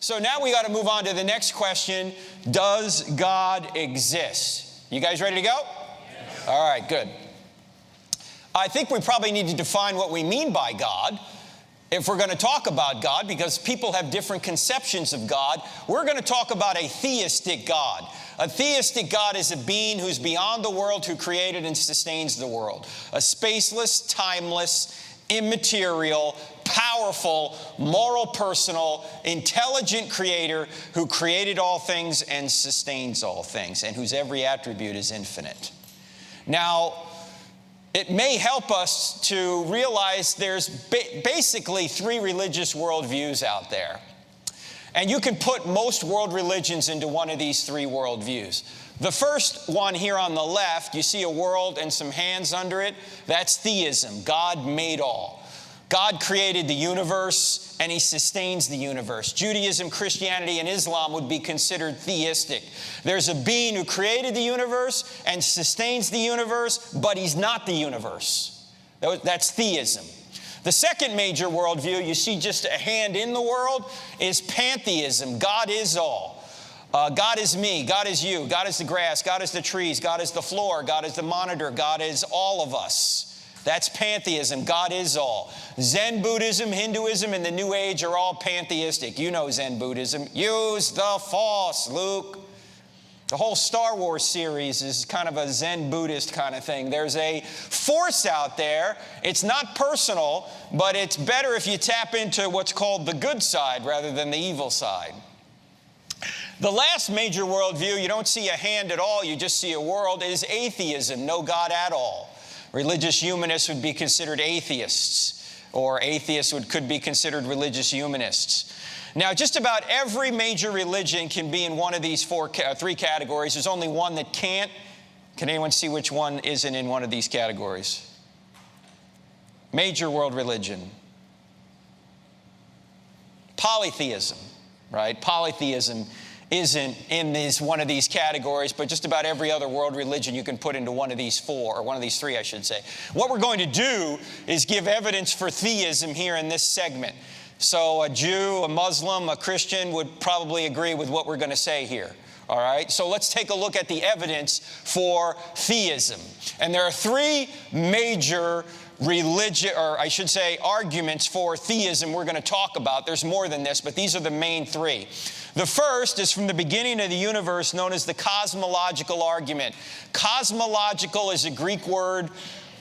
So now we got to move on to the next question. Does God exist? You guys ready to go? Yes. All right, good. I think we probably need to define what we mean by God if we're going to talk about God, because people have different conceptions of God. We're going to talk about a theistic God. A theistic God is a being who's beyond the world, who created and sustains the world. A spaceless, timeless, immaterial, powerful, moral, personal, intelligent creator who created all things and sustains all things, and whose every attribute is infinite. Now, it may help us to realize there's basically three religious worldviews out there. And you can put most world religions into one of these three worldviews. The first one here on the left, you see a world and some hands under it. That's theism. God made all. God created the universe and He sustains the universe. Judaism, Christianity, and Islam would be considered theistic. There's a being who created the universe and sustains the universe, but He's not the universe. That's theism. The second major worldview, you see just a hand in the world, is pantheism. God is all. God is me. God is you. God is the grass. God is the trees. God is the floor. God is the monitor. God is all of us. That's pantheism. God is all. Zen Buddhism, Hinduism, and the New Age are all pantheistic. You know Zen Buddhism. Use the Force, Luke. The whole Star Wars series is kind of a Zen Buddhist kind of thing. There's a force out there. It's not personal, but it's better if you tap into what's called the good side rather than the evil side. The last major worldview, you don't see a hand at all, you just see a world, is atheism. No God at all. Religious humanists would be considered atheists, or atheists could be considered religious humanists. Now, just about every major religion can be in one of these three categories. There's only one that can't. Can anyone see which one isn't in one of these categories? Major world religion. Polytheism, right? Polytheism isn't in one of these categories, but just about every other world religion you can put into one of these four, or one of these three, I should say. What we're going to do is give evidence for theism here in this segment. So a Jew, a Muslim, a Christian would probably agree with what we're going to say here. All right? So let's take a look at the evidence for theism. And there are three major arguments for theism we're going to talk about. There's more than this, but these are the main three. The first is from the beginning of the universe, known as the cosmological argument. Cosmological is a Greek word,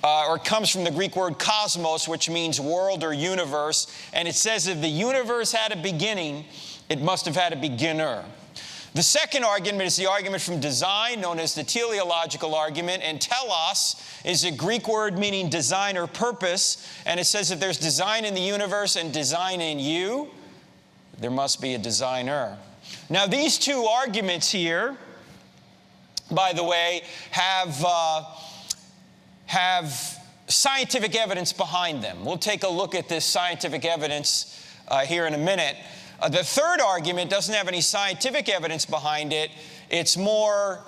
or it comes from the Greek word cosmos, which means world or universe. And it says if the universe had a beginning, it must have had a beginner. The second argument is the argument from design, known as the teleological argument. And telos is a Greek word meaning design or purpose. And it says if there's design in the universe and design in you, there must be a designer. Now, these two arguments here, by the way, have scientific evidence behind them. We'll take a look at this scientific evidence here in a minute. The third argument doesn't have any scientific evidence behind it. It's more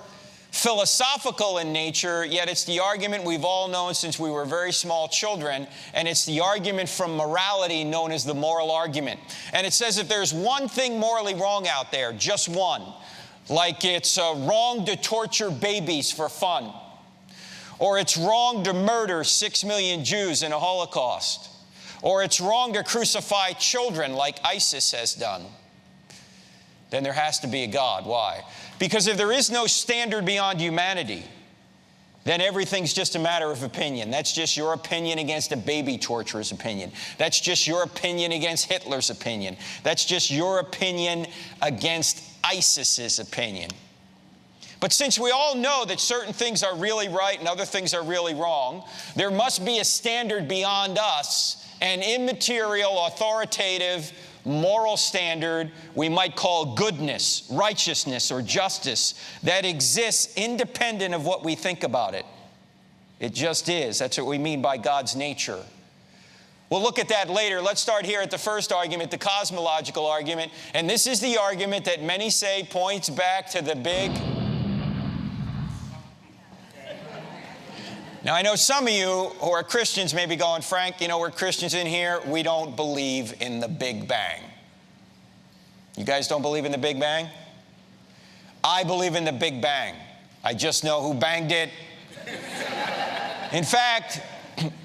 philosophical in nature, yet it's the argument we've all known since we were very small children, and it's the argument from morality known as the moral argument. And it says if there's one thing morally wrong out there, just one, like it's wrong to torture babies for fun, or it's wrong to murder 6 million Jews in a Holocaust, or it's wrong to crucify children like ISIS has done, then there has to be a God. Why? Because if there is no standard beyond humanity, then everything's just a matter of opinion. That's just your opinion against a baby torturer's opinion. That's just your opinion against Hitler's opinion. That's just your opinion against ISIS's opinion. But since we all know that certain things are really right and other things are really wrong, there must be a standard beyond us, an immaterial, authoritative, moral standard we might call goodness, righteousness, or justice that exists independent of what we think about it. It just is. That's what we mean by God's nature. We'll look at that later. Let's start here at the first argument, the cosmological argument. And this is the argument that many say points back to the big... Now, I know some of you who are Christians may be going, Frank, you know, we're Christians in here. We don't believe in the Big Bang. You guys don't believe in the Big Bang? I believe in the Big Bang. I just know who banged it. In fact,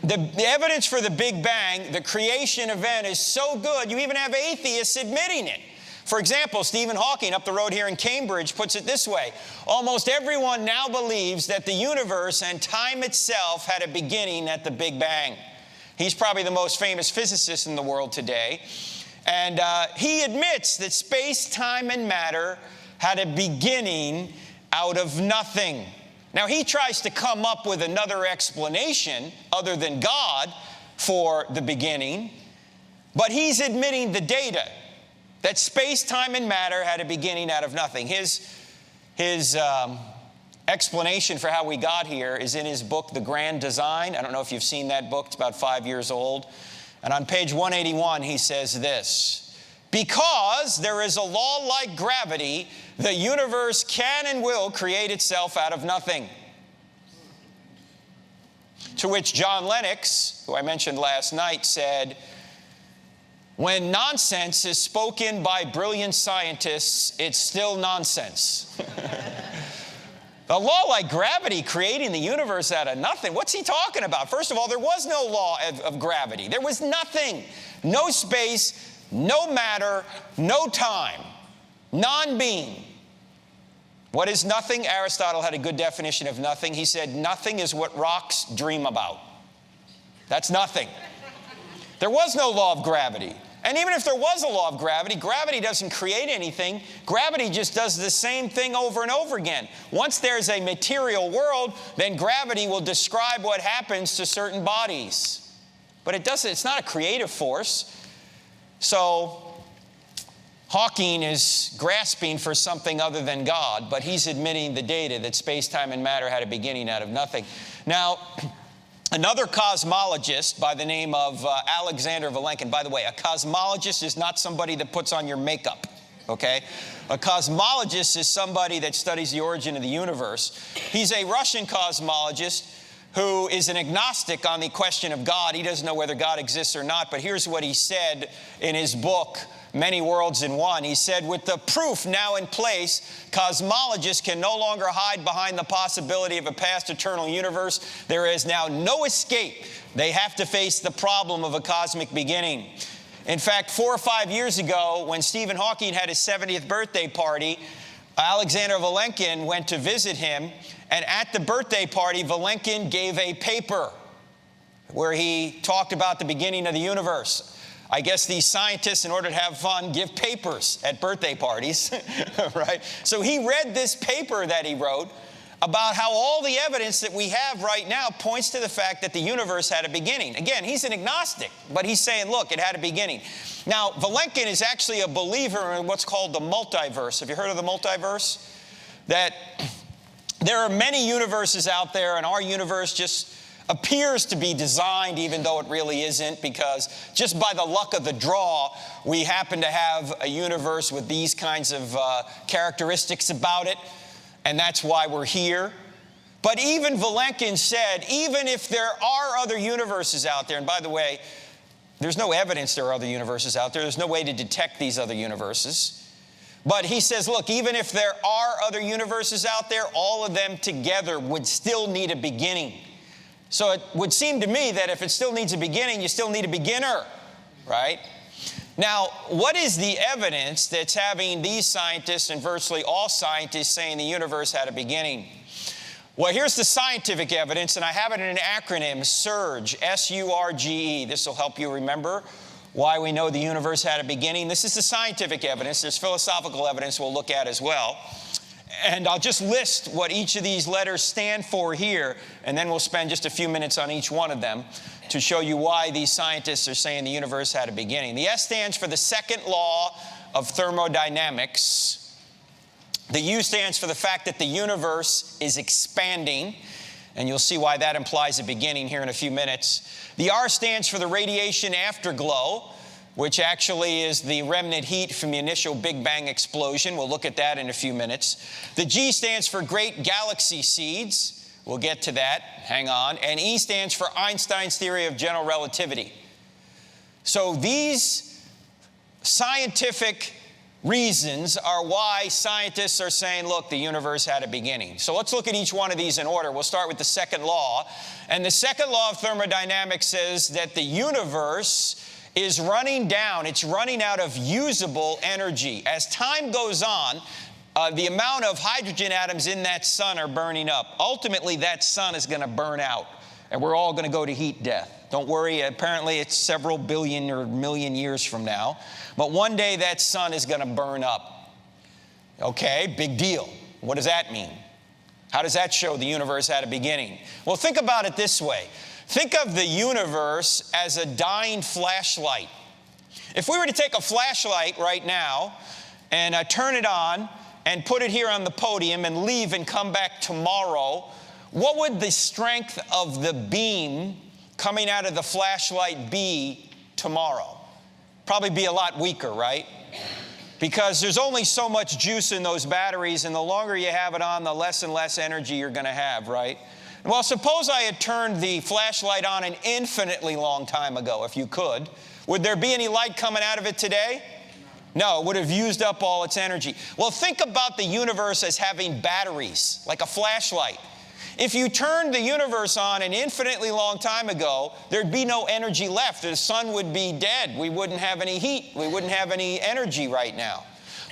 the evidence for the Big Bang, the creation event, is so good, you even have atheists admitting it. For example, Stephen Hawking up the road here in Cambridge puts it this way: almost everyone now believes that the universe and time itself had a beginning at the Big Bang. He's probably the most famous physicist in the world today. And he admits that space, time, and matter had a beginning out of nothing. Now, he tries to come up with another explanation other than God for the beginning, but he's admitting the data, that space, time, and matter had a beginning out of nothing. His explanation for how we got here is in his book, The Grand Design. I don't know if you've seen that book. It's about 5 years old. And on page 181, he says this: because there is a law like gravity, the universe can and will create itself out of nothing. To which John Lennox, who I mentioned last night, said, when nonsense is spoken by brilliant scientists, it's still nonsense. A law like gravity creating the universe out of nothing. What's he talking about? First of all, there was no law of gravity. There was nothing. No space, no matter, no time. Non-being. What is nothing? Aristotle had a good definition of nothing. He said, nothing is what rocks dream about. That's nothing. There was no law of gravity. And even if there was a law of gravity, gravity doesn't create anything. Gravity just does the same thing over and over again. Once there's a material world, then gravity will describe what happens to certain bodies. But it's not a creative force. So Hawking is grasping for something other than God, but he's admitting the data that space, time, and matter had a beginning out of nothing. Now, another cosmologist by the name of Alexander Vilenkin. By the way, a cosmologist is not somebody that puts on your makeup, okay? A cosmologist is somebody that studies the origin of the universe. He's a Russian cosmologist who is an agnostic on the question of God. He doesn't know whether God exists or not, but here's what he said in his book, Many Worlds in One. He said, with the proof now in place, cosmologists can no longer hide behind the possibility of a past eternal universe. There is now no escape. They have to face the problem of a cosmic beginning. In fact, 4 or 5 years ago, when Stephen Hawking had his 70th birthday party, Alexander Vilenkin went to visit him, and at the birthday party, Vilenkin gave a paper where he talked about the beginning of the universe. I guess these scientists, in order to have fun, give papers at birthday parties, right? So he read this paper that he wrote about how all the evidence that we have right now points to the fact that the universe had a beginning. Again, he's an agnostic, but he's saying, look, it had a beginning. Now, Vilenkin is actually a believer in what's called the multiverse. Have you heard of the multiverse? That there are many universes out there, and our universe just appears to be designed, even though it really isn't, because just by the luck of the draw, we happen to have a universe with these kinds of characteristics about it, and that's why we're here. But even Vilenkin said, even if there are other universes out there, and by the way, there's no evidence there are other universes out there. There's no way to detect these other universes. But he says, look, even if there are other universes out there, all of them together would still need a beginning. So it would seem to me that if it still needs a beginning, you still need a beginner, right? Now, what is the evidence that's having these scientists and virtually all scientists saying the universe had a beginning? Well, here's the scientific evidence, and I have it in an acronym, SURGE, S-U-R-G-E. This will help you remember why we know the universe had a beginning. This is the scientific evidence. There's philosophical evidence we'll look at as well. And I'll just list what each of these letters stand for here, and then we'll spend just a few minutes on each one of them to show you why these scientists are saying the universe had a beginning. The S stands for the second law of thermodynamics. The U stands for the fact that the universe is expanding, and you'll see why that implies a beginning here in a few minutes. The R stands for the radiation afterglow, which actually is the remnant heat from the initial Big Bang explosion. We'll look at that in a few minutes. The G stands for great galaxy seeds. We'll get to that. Hang on. And E stands for Einstein's theory of general relativity. So these scientific reasons are why scientists are saying, look, the universe had a beginning. So let's look at each one of these in order. We'll start with the second law. And the second law of thermodynamics says that the universe is running down. It's running out of usable energy. As time goes on, the amount of hydrogen atoms in that sun are burning up. Ultimately, that sun is going to burn out, and we're all going to go to heat death. Don't worry, apparently it's several billion or million years from now. But one day that sun is going to burn up. Okay, big deal. What does that mean? How does that show the universe had a beginning? Well, think about it this way. Think of the universe as a dying flashlight. If we were to take a flashlight right now and turn it on and put it here on the podium and leave and come back tomorrow, what would the strength of the beam coming out of the flashlight be tomorrow? Probably be a lot weaker, right? Because there's only so much juice in those batteries, and the longer you have it on, the less and less energy you're going to have, right? Well, suppose I had turned the flashlight on an infinitely long time ago, if you could. Would there be any light coming out of it today? No, it would have used up all its energy. Well, think about the universe as having batteries, like a flashlight. If you turned the universe on an infinitely long time ago, there'd be no energy left. The sun would be dead. We wouldn't have any heat. We wouldn't have any energy right now.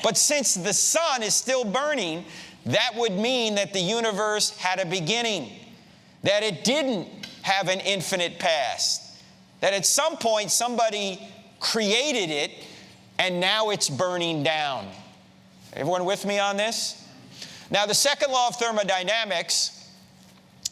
But since the sun is still burning, that would mean that the universe had a beginning, that it didn't have an infinite past, that at some point somebody created it and now it's burning down. Everyone with me on this? Now, the second law of thermodynamics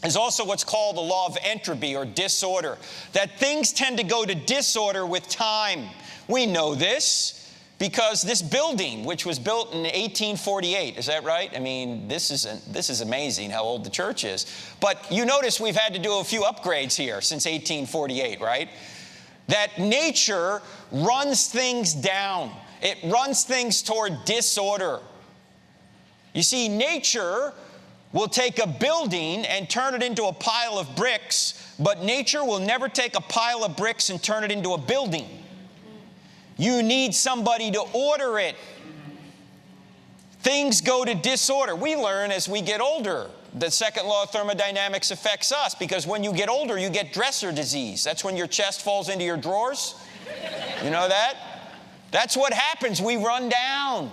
is also what's called the law of entropy or disorder, that things tend to go to disorder with time. We know this because this building, which was built in 1848, is that right? I mean, this is amazing how old the church is. But you notice we've had to do a few upgrades here since 1848, right? That nature runs things down. It runs things toward disorder. You see, nature will take a building and turn it into a pile of bricks, but nature will never take a pile of bricks and turn it into a building. You need somebody to order it. Things go to disorder. We learn as we get older. The second law of thermodynamics affects us because when you get older, you get dresser disease. That's when your chest falls into your drawers. You know that? That's what happens. We run down.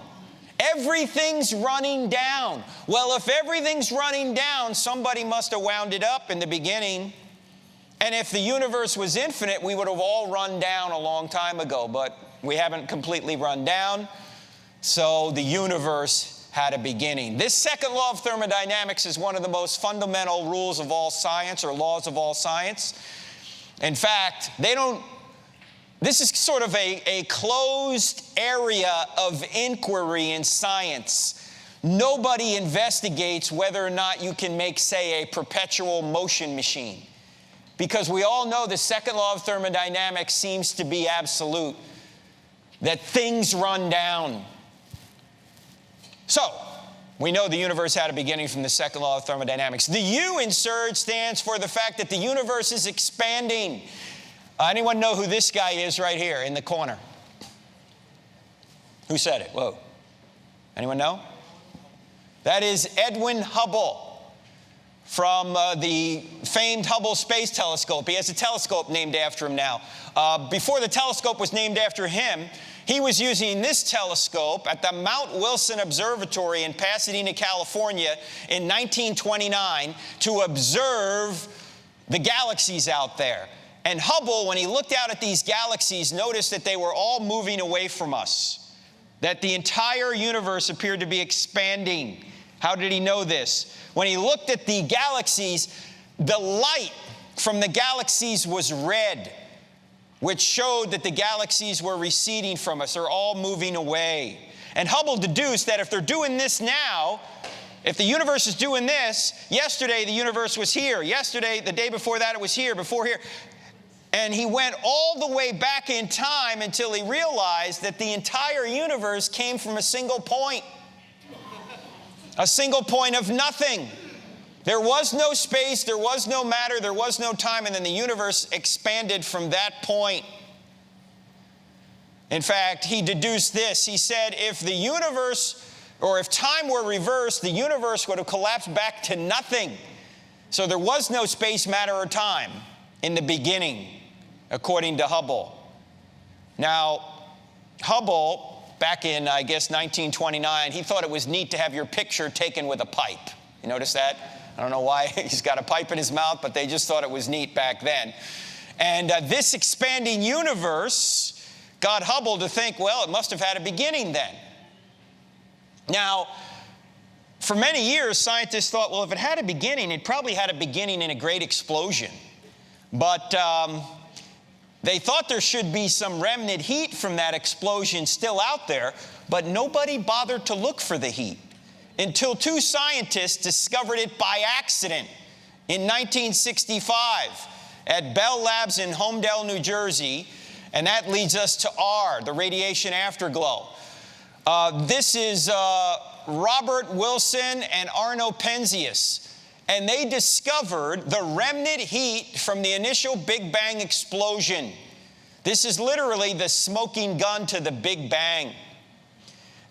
Everything's running down. Well, if everything's running down, somebody must have wound it up in the beginning. And if the universe was infinite, we would have all run down a long time ago, but we haven't completely run down. So the universe had a beginning. This second law of thermodynamics is one of the most fundamental rules of all science, or laws of all science. In fact, this is sort of a closed area of inquiry in science. Nobody investigates whether or not you can make, say, a perpetual motion machine. Because we all know the second law of thermodynamics seems to be absolute, that things run down. So, we know the universe had a beginning from the second law of thermodynamics. The U in surge stands for the fact that the universe is expanding. Anyone know who this guy is right here in the corner? Who said it? Whoa. Anyone know? That is Edwin Hubble from the famed Hubble Space Telescope. He has a telescope named after him now. Before the telescope was named after him, he was using this telescope at the Mount Wilson Observatory in Pasadena, California in 1929 to observe the galaxies out there. And Hubble, when he looked out at these galaxies, noticed that they were all moving away from us, that the entire universe appeared to be expanding. How did he know this? When he looked at the galaxies, the light from the galaxies was red, which showed that the galaxies were receding from us. They're all moving away. And Hubble deduced that if they're doing this now, if the universe is doing this, yesterday the universe was here. Yesterday, the day before that, it was here, before here. And he went all the way back in time until he realized that the entire universe came from a single point. A single point of nothing. There was no space, there was no matter, there was no time, and then the universe expanded from that point. In fact, he deduced this. He said, if the universe, or if time were reversed, the universe would have collapsed back to nothing. So there was no space, matter, or time in the beginning, according to Hubble. Now, Hubble, back in, I guess, 1929, he thought it was neat to have your picture taken with a pipe. You notice that? I don't know why he's got a pipe in his mouth, but they just thought it was neat back then. And this expanding universe got Hubble to think, well, it must have had a beginning then. Now, for many years, scientists thought, well, if it had a beginning, it probably had a beginning in a great explosion. But they thought there should be some remnant heat from that explosion still out there, but nobody bothered to look for the heat until two scientists discovered it by accident in 1965 at Bell Labs in Homedale, New Jersey. And that leads us to R, the radiation afterglow. This is Robert Wilson and Arno Penzias. And they discovered the remnant heat from the initial Big Bang explosion. This is literally the smoking gun to the Big Bang.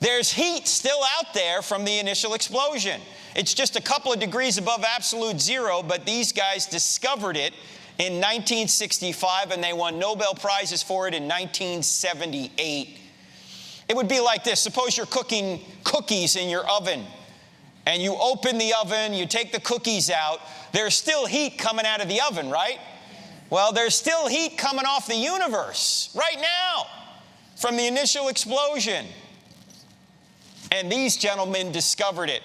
There's heat still out there from the initial explosion. It's just a couple of degrees above absolute zero, but these guys discovered it in 1965, and they won Nobel Prizes for it in 1978. It would be like this. Suppose you're cooking cookies in your oven, and you open the oven, you take the cookies out. There's still heat coming out of the oven, right? Well, there's still heat coming off the universe right now from the initial explosion. And these gentlemen discovered it.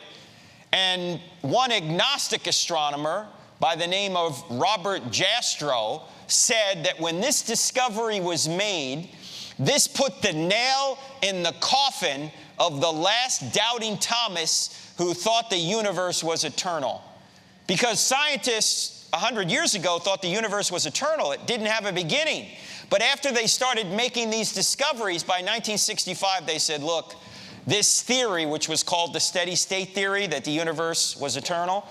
And one agnostic astronomer by the name of Robert Jastrow said that when this discovery was made, this put the nail in the coffin of the last doubting Thomas who thought the universe was eternal. Because scientists 100 years ago thought the universe was eternal. It didn't have a beginning. But after they started making these discoveries, by 1965, they said, look, this theory, which was called the steady state theory, that the universe was eternal,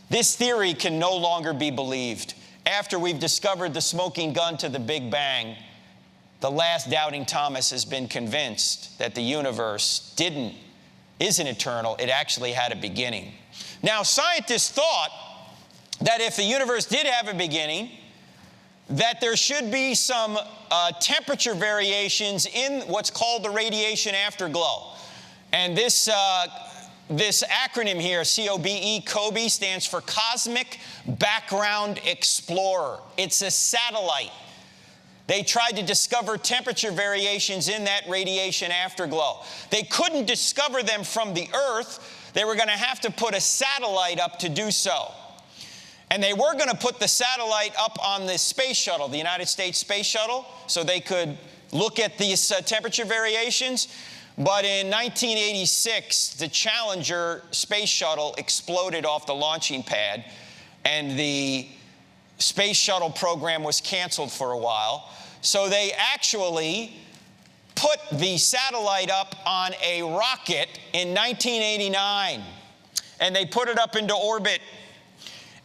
this theory can no longer be believed. After we've discovered the smoking gun to the Big Bang, the last doubting Thomas has been convinced that the universe isn't eternal. It actually had a beginning. Now, scientists thought that if the universe did have a beginning, that there should be some temperature variations in what's called the radiation afterglow. And this acronym here, COBE, COBE, stands for Cosmic Background Explorer. It's a satellite. They tried to discover temperature variations in that radiation afterglow. They couldn't discover them from the Earth. They were going to have to put a satellite up to do so. And they were going to put the satellite up on the space shuttle, the United States Space Shuttle, so they could look at these temperature variations. But in 1986, the Challenger space shuttle exploded off the launching pad, and the space shuttle program was canceled for a while. So they actually put the satellite up on a rocket in 1989, and they put it up into orbit,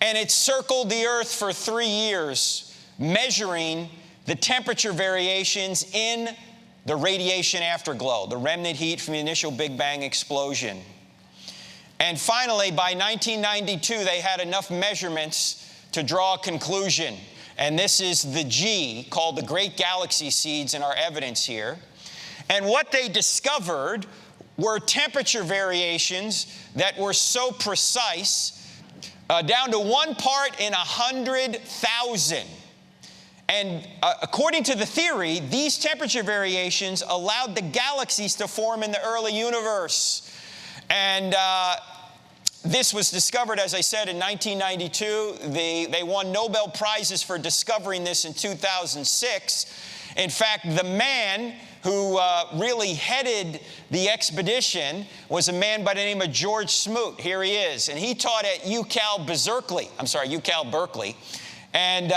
and it circled the Earth for 3 years, measuring the temperature variations in the radiation afterglow, the remnant heat from the initial Big Bang explosion. And finally, by 1992, they had enough measurements to draw a conclusion. And this is the G, called the Great Galaxy Seeds, in our evidence here. And what they discovered were temperature variations that were so precise, down to 1 part in 100,000. And according to the theory, these temperature variations allowed the galaxies to form in the early universe. And this was discovered, as I said, in 1992. They won Nobel Prizes for discovering this in 2006. In fact, the man who really headed the expedition was a man by the name of George Smoot. Here he is. And he taught at UC Berkeley. And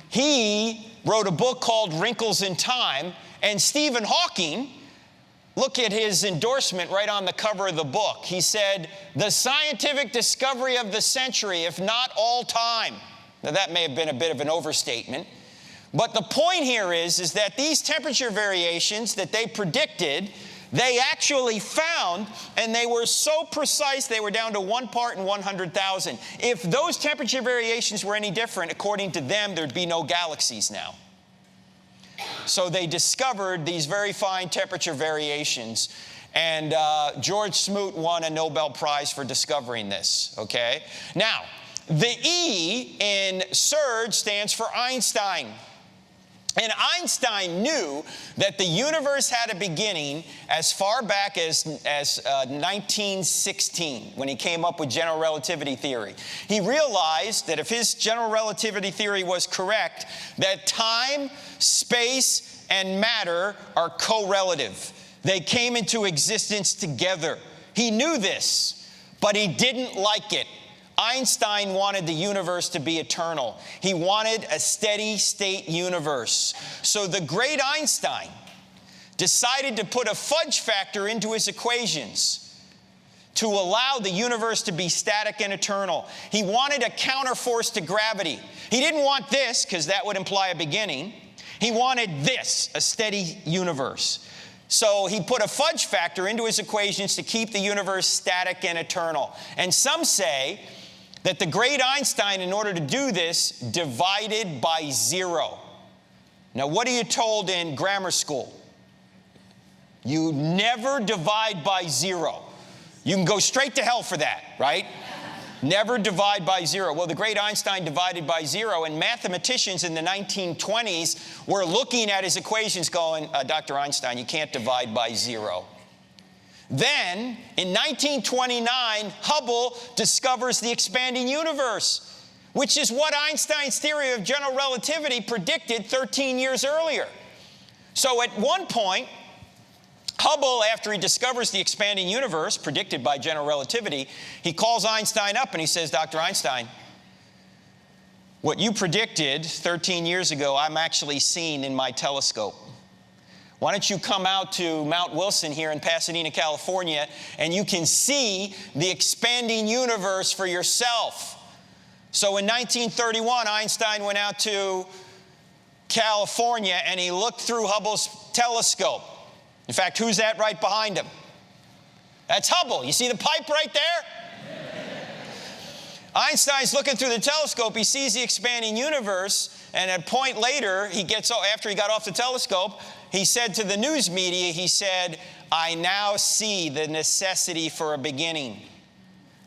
he wrote a book called Wrinkles in Time. And Stephen Hawking, look at his endorsement right on the cover of the book. He said, "The scientific discovery of the century, if not all time." Now, that may have been a bit of an overstatement. But the point here is that these temperature variations that they predicted, they actually found, and they were so precise, they were down to 1 part in 100,000. If those temperature variations were any different, according to them, there'd be no galaxies now. So they discovered these very fine temperature variations. And George Smoot won a Nobel Prize for discovering this, okay? Now, the E in Surge stands for Einstein. And Einstein knew that the universe had a beginning as far back as 1916, when he came up with general relativity theory. He realized that if his general relativity theory was correct, that time, space, and matter are correlative. They came into existence together. He knew this, but he didn't like it. Einstein wanted the universe to be eternal. He wanted a steady state universe. So the great Einstein decided to put a fudge factor into his equations to allow the universe to be static and eternal. He wanted a counterforce to gravity. He didn't want this, because that would imply a beginning. He wanted this, a steady universe. So he put a fudge factor into his equations to keep the universe static and eternal. And some say that the great Einstein, in order to do this, divided by 0. Now, what are you told in grammar school? You never divide by 0. You can go straight to hell for that, right? Never divide by 0. Well, the great Einstein divided by 0, and mathematicians in the 1920s were looking at his equations going, Dr. Einstein, you can't divide by 0. Then, in 1929, Hubble discovers the expanding universe, which is what Einstein's theory of general relativity predicted 13 years earlier. So at one point, Hubble, after he discovers the expanding universe predicted by general relativity, he calls Einstein up and he says, Dr. Einstein, what you predicted 13 years ago, I'm actually seeing in my telescope. Why don't you come out to Mount Wilson here in Pasadena, California, and you can see the expanding universe for yourself. So in 1931, Einstein went out to California and he looked through Hubble's telescope. In fact, who's that right behind him? That's Hubble. You see the pipe right there? Einstein's looking through the telescope. He sees the expanding universe, and at a point later, after he got off the telescope, he said to the news media, he said, I now see the necessity for a beginning.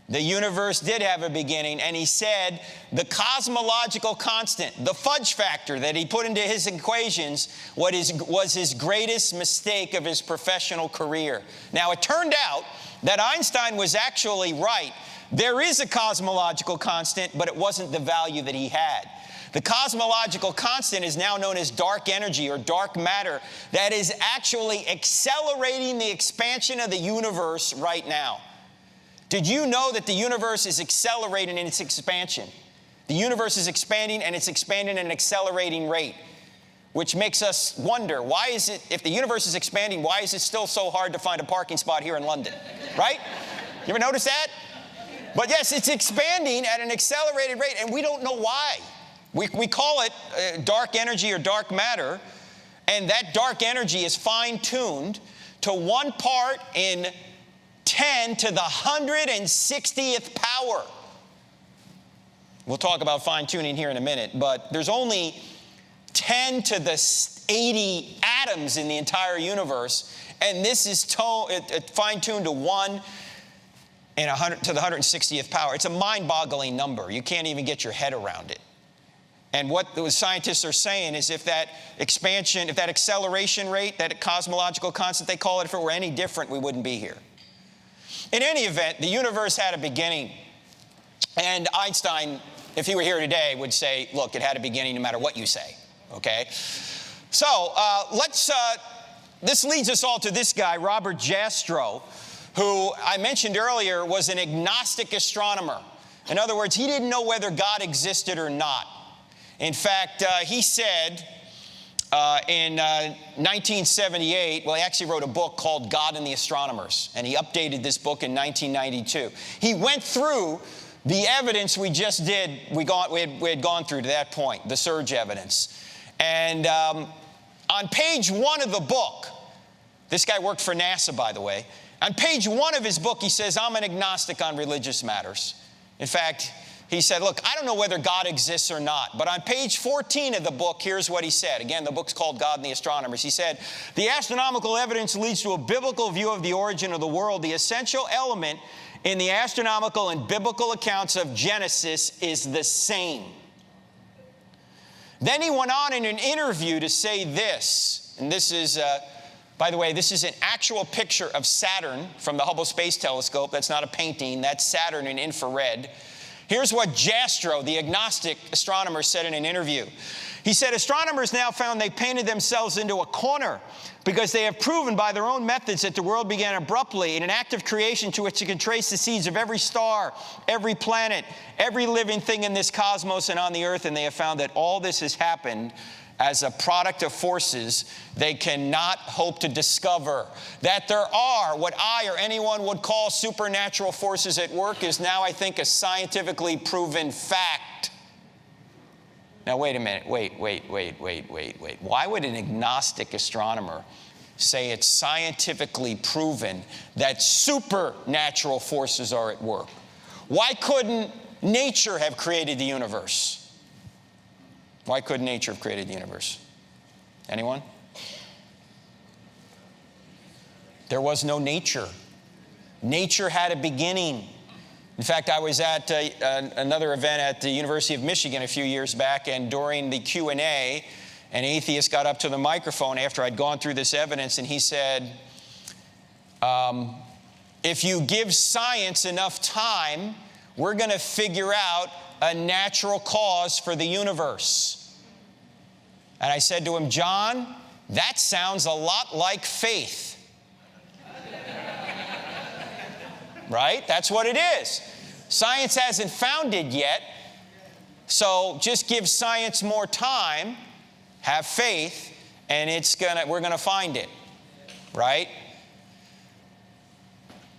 The universe did have a beginning, and he said the cosmological constant, the fudge factor that he put into his equations, was his greatest mistake of his professional career. Now, it turned out that Einstein was actually right. There is a cosmological constant, but it wasn't the value that he had. The cosmological constant is now known as dark energy or dark matter that is actually accelerating the expansion of the universe right now. Did you know that the universe is accelerating in its expansion? The universe is expanding, and it's expanding at an accelerating rate, which makes us wonder, why is it, if the universe is expanding, why is it still so hard to find a parking spot here in London, right? You ever notice that? But yes, it's expanding at an accelerated rate, and we don't know why. We call it dark energy or dark matter, and that dark energy is fine-tuned to 1 part in 10 to the 160th power. We'll talk about fine-tuning here in a minute, but there's only 10 to the 80 atoms in the entire universe, and this is fine-tuned to 1 and 100 to the 160th power. It's a mind-boggling number. You can't even get your head around it. And what the scientists are saying is if that expansion, if that acceleration rate, that cosmological constant they call it, if it were any different, we wouldn't be here. In any event, the universe had a beginning. And Einstein, if he were here today, would say, look, it had a beginning no matter what you say, okay? So this leads us all to this guy, Robert Jastrow, who I mentioned earlier was an agnostic astronomer. In other words, he didn't know whether God existed or not. In fact, he said in 1978, well, he actually wrote a book called God and the Astronomers, and he updated this book in 1992. He went through the evidence we just did, we had gone through to that point, the surge evidence. And on page 1 of the book, this guy worked for NASA, by the way. On page 1 of his book, he says, I'm an agnostic on religious matters. In fact, he said, look, I don't know whether God exists or not, but on page 14 of the book, here's what he said. Again, the book's called God and the Astronomers. He said, the astronomical evidence leads to a biblical view of the origin of the world. The essential element in the astronomical and biblical accounts of Genesis is the same. Then he went on in an interview to say this, and this is, by the way, this is an actual picture of Saturn from the Hubble Space Telescope. That's not a painting. That's Saturn in infrared. Here's what Jastrow, the agnostic astronomer, said in an interview. He said, astronomers now found they painted themselves into a corner because they have proven by their own methods that the world began abruptly in an act of creation to which you can trace the seeds of every star, every planet, every living thing in this cosmos and on the earth. And they have found that all this has happened as a product of forces they cannot hope to discover. That there are what I or anyone would call supernatural forces at work is now, I think, a scientifically proven fact. Now, wait a minute. Wait. Why would an agnostic astronomer say it's scientifically proven that supernatural forces are at work? Why couldn't nature have created the universe? Why couldn't nature have created the universe? Anyone? There was no nature. Nature had a beginning. In fact, I was at another event at the University of Michigan a few years back, and during the Q&A, an atheist got up to the microphone after I'd gone through this evidence, and he said, if you give science enough time, we're going to figure out a natural cause for the universe. And I said to him, John, that sounds a lot like faith. Right? That's what it is. Science hasn't found it yet, so just give science more time, have faith, and we're going to find it. Right?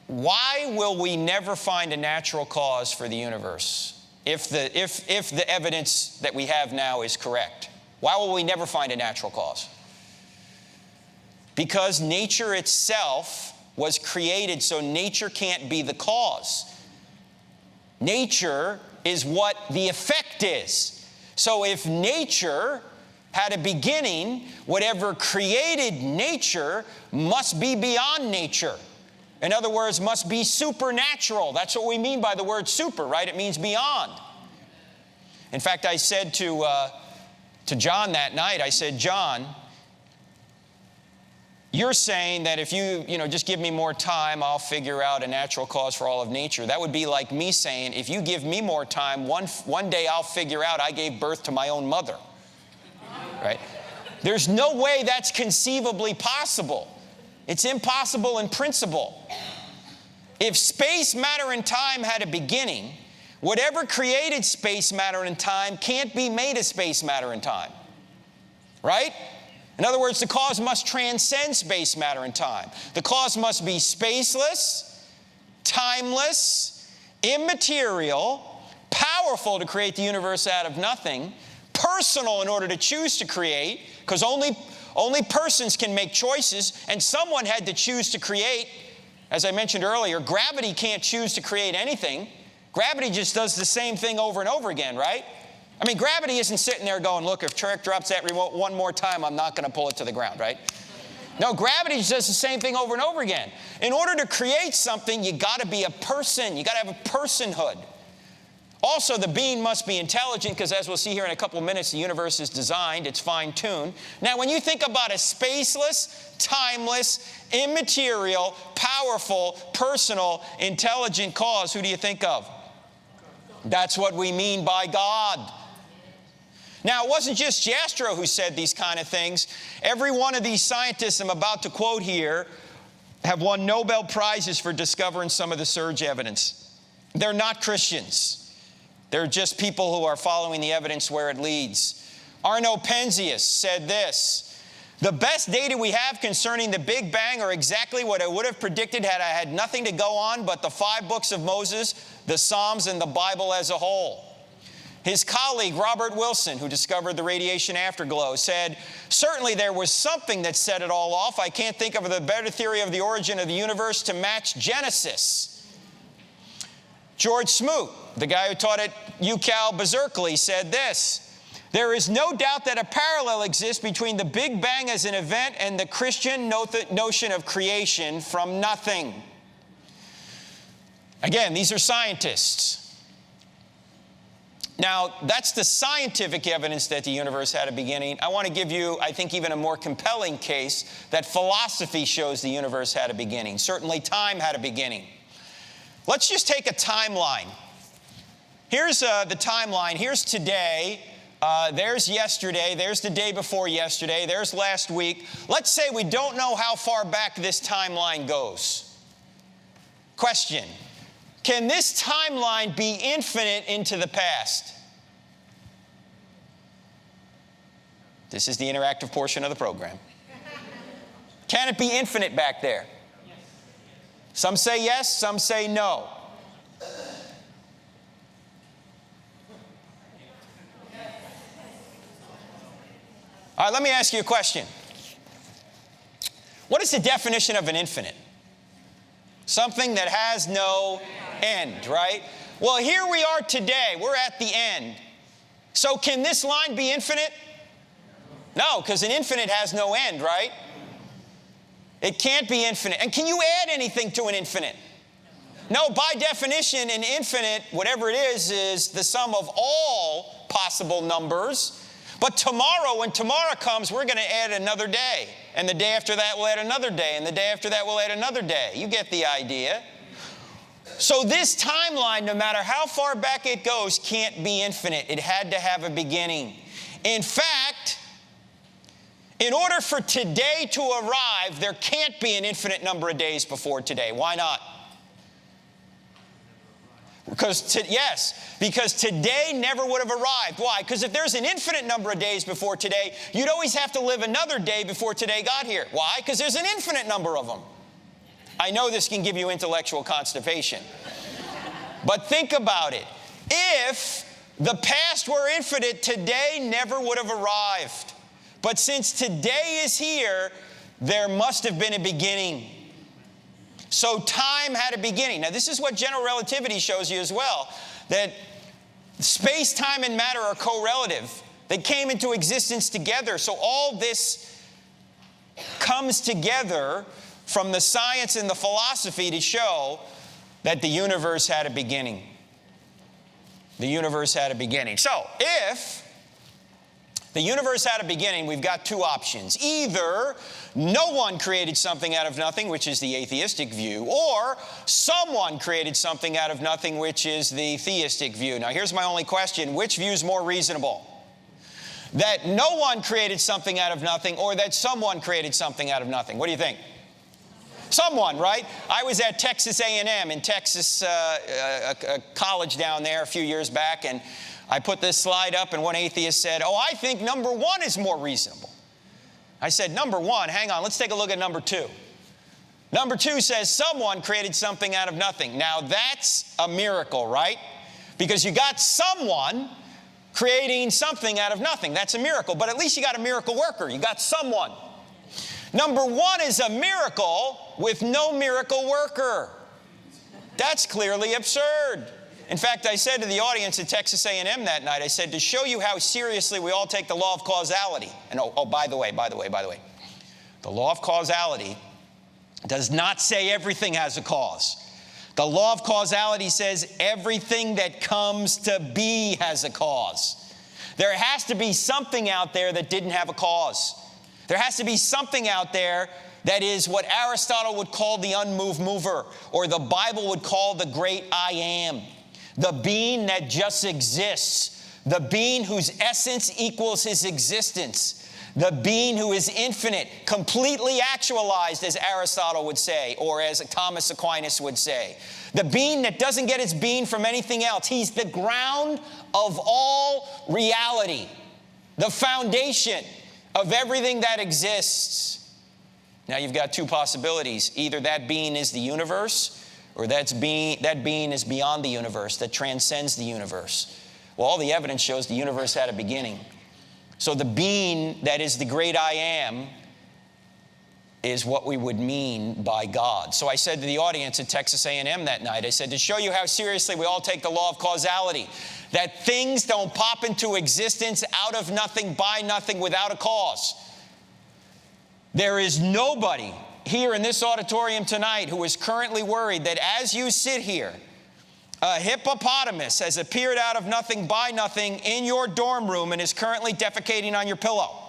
Why will we never find a natural cause for the universe if the evidence that we have now is correct? Why will we never find a natural cause? Because nature itself was created, so nature can't be the cause. Nature is what the effect is. So if nature had a beginning, whatever created nature must be beyond nature. In other words, must be supernatural. That's what we mean by the word super, right? It means beyond. In fact, I said to John that night, I said, John, you're saying that if you just give me more time, I'll figure out a natural cause for all of nature. That would be like me saying, if you give me more time, one day I'll figure out I gave birth to my own mother. Right? There's no way that's conceivably possible. It's impossible in principle. If space, matter, and time had a beginning, whatever created space, matter, and time can't be made of space, matter, and time. Right? In other words, the cause must transcend space, matter, and time. The cause must be spaceless, timeless, immaterial, powerful to create the universe out of nothing, personal in order to choose to create, because only persons can make choices, and someone had to choose to create. As I mentioned earlier, gravity can't choose to create anything. Gravity just does the same thing over and over again, right? I mean, gravity isn't sitting there going, look, if Turek drops that remote one more time, I'm not going to pull it to the ground, right? No, gravity just does the same thing over and over again. In order to create something, you got to be a person. You got to have a personhood. Also, the being must be intelligent, because as we'll see here in a couple of minutes, the universe is designed, it's fine-tuned. Now, when you think about a spaceless, timeless, immaterial, powerful, personal, intelligent cause, who do you think of? That's what we mean by God. Now, it wasn't just Jastrow who said these kind of things. Every one of these scientists I'm about to quote here have won Nobel Prizes for discovering some of the surge evidence. They're not Christians. They're just people who are following the evidence where it leads. Arno Penzias said this: the best data we have concerning the Big Bang are exactly what I would have predicted had I had nothing to go on but the 5 books of Moses, the Psalms, and the Bible as a whole. His colleague, Robert Wilson, who discovered the radiation afterglow, said, certainly there was something that set it all off. I can't think of a better theory of the origin of the universe to match Genesis. George Smoot, the guy who taught at UCal Berkeley, said this: there is no doubt that a parallel exists between the Big Bang as an event and the Christian notion of creation from nothing. Again, these are scientists. Now, that's the scientific evidence that the universe had a beginning. I want to give you, I think, even a more compelling case that philosophy shows the universe had a beginning. Certainly, time had a beginning. Let's just take a timeline. Here's the timeline. Here's today. There's yesterday. There's the day before yesterday. There's last week. Let's say we don't know how far back this timeline goes. Question: can this timeline be infinite into the past? This is the interactive portion of the program. Can it be infinite back there? Some say yes, some say no. All right, let me ask you a question. What is the definition of an infinite? Something that has no end, right? Well, here we are today. We're at the end. So can this line be infinite? No, because an infinite has no end, right? It can't be infinite. And can you add anything to an infinite? No, by definition, an infinite, whatever it is the sum of all possible numbers. But tomorrow, when tomorrow comes, we're going to add another day. And the day after that, we'll add another day. And the day after that, we'll add another day. You get the idea. So this timeline, no matter how far back it goes, can't be infinite. It had to have a beginning. In fact, in order for today to arrive, there can't be an infinite number of days before today. Why not? Because today never would have arrived. Why? Because if there's an infinite number of days before today, you'd always have to live another day before today got here. Why? Because there's an infinite number of them. I know this can give you intellectual constipation. But think about it. If the past were infinite, today never would have arrived. But since today is here, there must have been a beginning. So time had a beginning. Now, this is what general relativity shows you as well, that space, time, and matter are correlative. They came into existence together. So all this comes together from the science and the philosophy to show that the universe had a beginning. The universe had a beginning. So if the universe had a beginning, we've got two options. Either no one created something out of nothing, which is the atheistic view, or someone created something out of nothing, which is the theistic view. Now, here's my only question. Which view is more reasonable? That no one created something out of nothing, or that someone created something out of nothing? What do you think? Someone, right? I was at Texas A&M in Texas, a college down there a few years back, and I put this slide up, and one atheist said, "Oh, I think number one is more reasonable." I said, "Number one? Hang on, let's take a look at number two." Number two says someone created something out of nothing. Now, that's a miracle, right? Because you got someone creating something out of nothing. That's a miracle. But at least you got a miracle worker. You got someone. Number one is a miracle with no miracle worker. That's clearly absurd. In fact, I said to the audience at Texas A&M that night, I said, to show you how seriously we all take the law of causality. And by the way, the law of causality does not say everything has a cause. The law of causality says everything that comes to be has a cause. There has to be something out there that didn't have a cause. There has to be something out there that is what Aristotle would call the unmoved mover, or the Bible would call the great I am. The being that just exists. The being whose essence equals his existence. The being who is infinite, completely actualized, as Aristotle would say, or as Thomas Aquinas would say. The being that doesn't get its being from anything else. He's the ground of all reality. The foundation of everything that exists. Now you've got two possibilities. Either that being is the universe, or that being is beyond the universe, that transcends the universe. Well, all the evidence shows the universe had a beginning. So the being that is the great I am is what we would mean by God. So I said to the audience at Texas A&M that night, I said, to show you how seriously we all take the law of causality, that things don't pop into existence out of nothing, by nothing, without a cause. There is nobody here in this auditorium tonight who is currently worried that as you sit here, a hippopotamus has appeared out of nothing, by nothing, in your dorm room and is currently defecating on your pillow.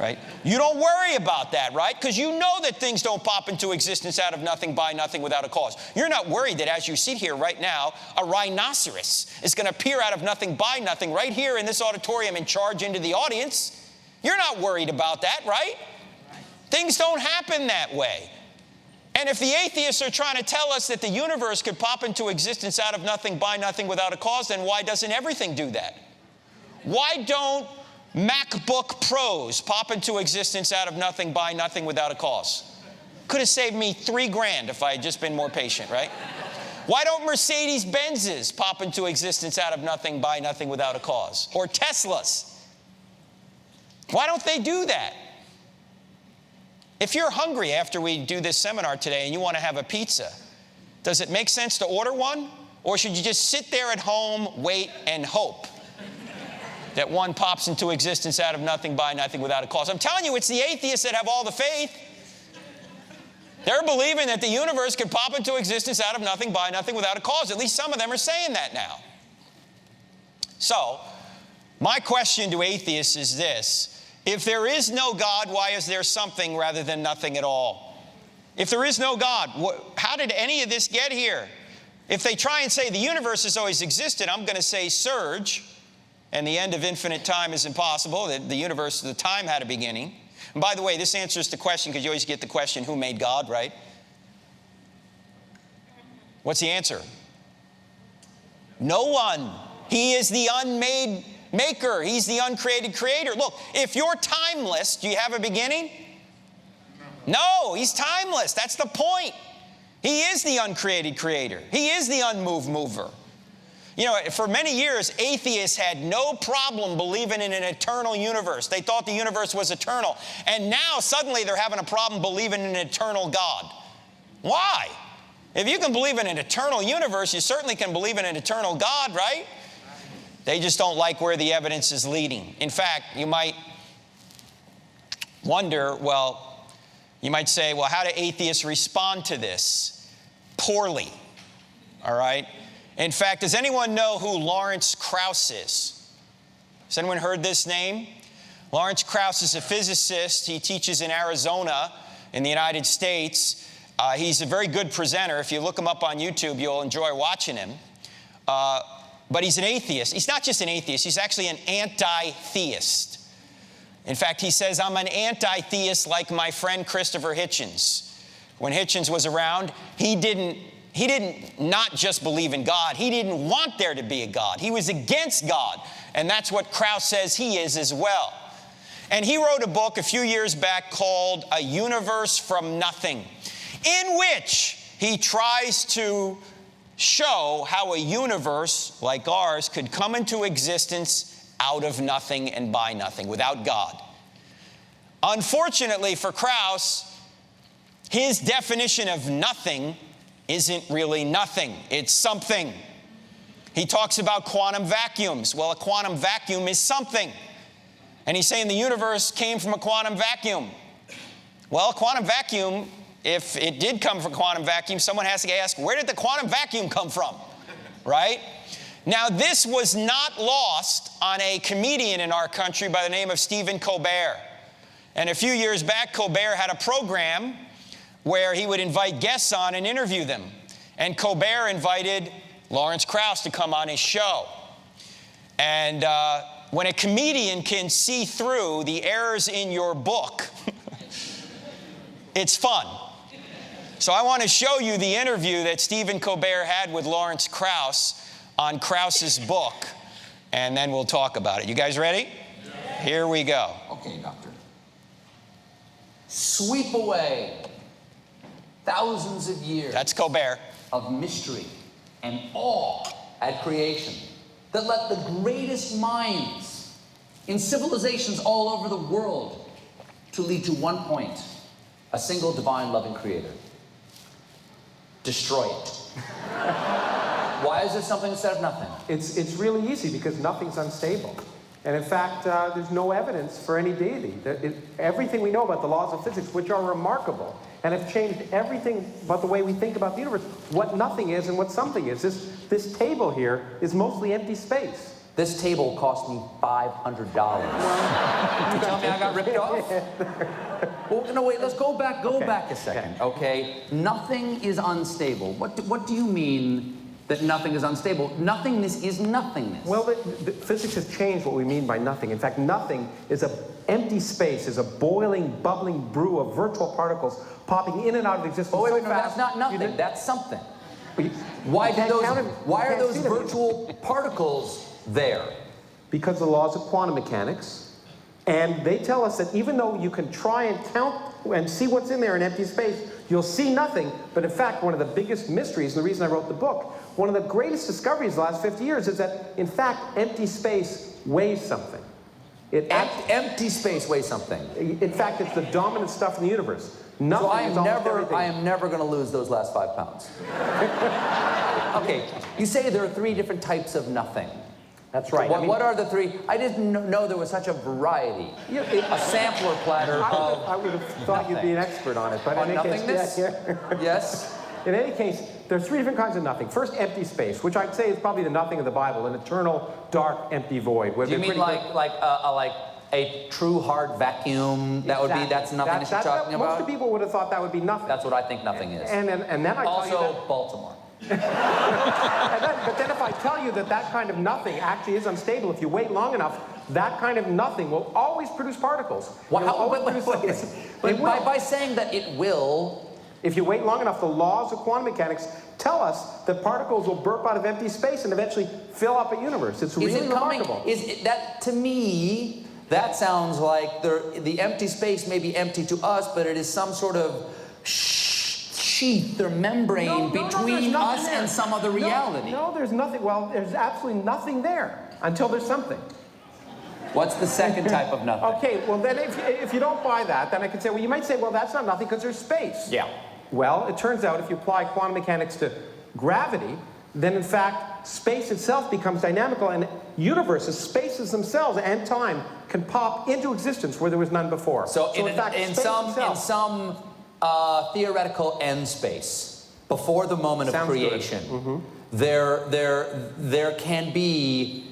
Right? You don't worry about that, right? Because you know that things don't pop into existence out of nothing, by nothing, without a cause. You're not worried that as you sit here right now, a rhinoceros is going to appear out of nothing, by nothing, right here in this auditorium and charge into the audience. You're not worried about that, right? Things don't happen that way. And if the atheists are trying to tell us that the universe could pop into existence out of nothing, by nothing, without a cause, then why doesn't everything do that? Why don't MacBook Pros pop into existence out of nothing, by nothing, without a cause? Could have saved me $3,000 if I had just been more patient, right? Why don't Mercedes Benzes pop into existence out of nothing, by nothing, without a cause? Or Teslas? Why don't they do that? If you're hungry after we do this seminar today and you want to have a pizza, does it make sense to order one? Or should you just sit there at home, wait, and hope that one pops into existence out of nothing, by nothing, without a cause? I'm telling you, it's the atheists that have all the faith. They're believing that the universe could pop into existence out of nothing, by nothing, without a cause. At least some of them are saying that now. So, my question to atheists is this. If there is no God, why is there something rather than nothing at all? If there is no God, how did any of this get here? If they try and say the universe has always existed, I'm going to say surge, and the end of infinite time is impossible. The universe, the time had a beginning. And by the way, this answers the question, because you always get the question, who made God, right? What's the answer? No one. He is the unmade maker. He's the uncreated creator. Look, if you're timeless, do you have a beginning? No, he's timeless. That's the point. He is the uncreated creator. He is the unmoved mover. You know, for many years, atheists had no problem believing in an eternal universe. They thought the universe was eternal. And now, suddenly, they're having a problem believing in an eternal God. Why? If you can believe in an eternal universe, you certainly can believe in an eternal God, right? They just don't like where the evidence is leading. In fact, you might wonder, you might say, how do atheists respond to this? Poorly, all right? In fact, does anyone know who Lawrence Krauss is? Has anyone heard this name? Lawrence Krauss is a physicist. He teaches in Arizona in the United States. He's a very good presenter. If you look him up on YouTube, you'll enjoy watching him. But he's an atheist. He's not just an atheist. He's actually an anti-theist. In fact, he says, I'm an anti-theist like my friend Christopher Hitchens. When Hitchens was around, he didn't not just believe in God. He didn't want there to be a God. He was against God. And that's what Krauss says he is as well. And he wrote a book a few years back called A Universe from Nothing, in which he tries to show how a universe like ours could come into existence out of nothing and by nothing, without God. Unfortunately for Krauss, his definition of nothing isn't really nothing. It's something. He talks about quantum vacuums. Well, a quantum vacuum is something. And he's saying the universe came from a quantum vacuum. Well, a quantum vacuum, if it did come from a quantum vacuum, someone has to ask, where did the quantum vacuum come from? Right? Now, this was not lost on a comedian in our country by the name of Stephen Colbert. And a few years back, Colbert had a program where he would invite guests on and interview them. And Colbert invited Lawrence Krauss to come on his show. And when a comedian can see through the errors in your book, it's fun. So I want to show you the interview that Stephen Colbert had with Lawrence Krauss on Krauss's book, and then we'll talk about it. You guys ready? Yeah. Here we go. Okay, doctor. Sweep away thousands of years. That's Colbert. Of mystery and awe at creation. that led the greatest minds in civilizations all over the world to lead to one point, a single divine loving creator. Destroy it. Why is there something instead of nothing? It's really easy because nothing's unstable. And in fact, there's no evidence for any deity. Everything we know about the laws of physics, which are remarkable, and have changed everything about the way we think about the universe, what nothing is and what something is. This table here is mostly empty space. This table cost me $500. You tell me I got ripped off? Well, no, wait, let's go back a second, okay? Nothing is unstable. What do you mean that nothing is unstable? Nothingness is nothingness. Well, the physics has changed what we mean by nothing. In fact, nothing is an empty space, is a boiling, bubbling brew of virtual particles popping in and out of existence. Oh, wait, so no, that's fast, not nothing. That's something. Why Why are those see them. virtual particles there? Because of the laws of quantum mechanics. And they tell us that even though you can try and count and see what's in there in empty space, you'll see nothing. But in fact, one of the biggest mysteries, and the reason I wrote the book, one of the greatest discoveries of the last 50 years is that, in fact, empty space weighs something. Empty space weighs something. In fact, it's the dominant stuff in the universe. Nothing So I is almost everything. am never going to lose those last 5 pounds. Okay, you say there are 3 different types of nothing. That's right. What are the 3? I didn't know there was such a variety. A sampler platter of I would have thought you'd be an expert on it, but on in any nothingness? case, Yes. in any case, there are 3 different kinds of nothing. First, empty space, which I'd say is probably the nothing of the Bible, an eternal, dark, empty void. Do you mean like a true hard vacuum? That's nothingness you're talking about? Most people would have thought that would be nothing. That's what I think nothing is. And then I tell you Also, that, Baltimore. but then if I tell you that kind of nothing actually is unstable, if you wait long enough, that kind of nothing will always produce particles. By saying that it will, if you wait long enough, the laws of quantum mechanics tell us that particles will burp out of empty space and eventually fill up a universe. It's really remarkable. To me, that sounds like the empty space may be empty to us, but it is some sort of sheath or membrane between us and some other reality. No, there's nothing. Well, there's absolutely nothing there until there's something. What's the second type of nothing? Okay, well then if you don't buy that, then I can say, well, you might say, well, that's not nothing because there's space. Yeah. Well, it turns out if you apply quantum mechanics to gravity, then in fact, space itself becomes dynamical, and universes, spaces themselves, and time can pop into existence where there was none before. So in some theoretical end space, before the moment of creation, there can be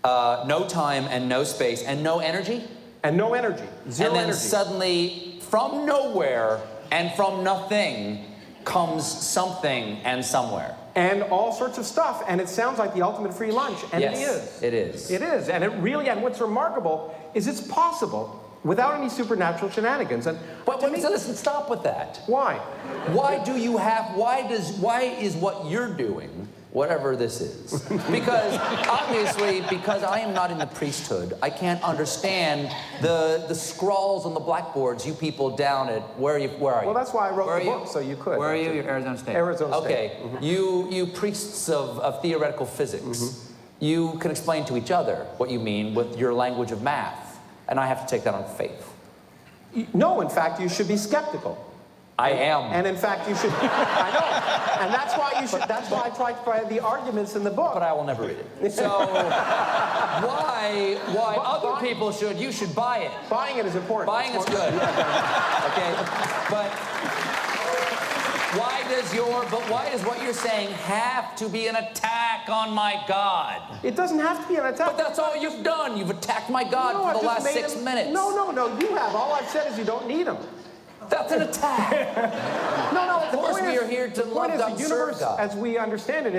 no time and no space and no energy? And no energy. Zero and then energy. Suddenly, from nowhere and from nothing, comes something and somewhere. And all sorts of stuff, and it sounds like the ultimate free lunch, and yes, it is. It is. It is, and and what's remarkable is it's possible without any supernatural shenanigans. But so listen, stop with that. Why? Why is what you're doing, whatever this is? Because obviously, because I am not in the priesthood, I can't understand the scrawls on the blackboards you people down at, where are you? Well, that's why I wrote the book, so you could. Where are you? You're Arizona State. Arizona State. Okay, you priests of theoretical physics, you can explain to each other what you mean with your language of math, and I have to take that on faith. No, in fact, you should be skeptical. I am. And in fact, you should. I know. And that's why you should. That's why I tried to find the arguments in the book. But I will never read it. So why other people should? You should buy it. Buying it is important. Buying is good. Okay, but why does what you're saying have to be an attack on my God? It doesn't have to be an attack. But that's all you've done. You've attacked my God for the last 6 minutes. No, you have. All I've said is you don't need him. That's an attack. No. Of course, we are here to love God, the universe, serve God. as we understand it,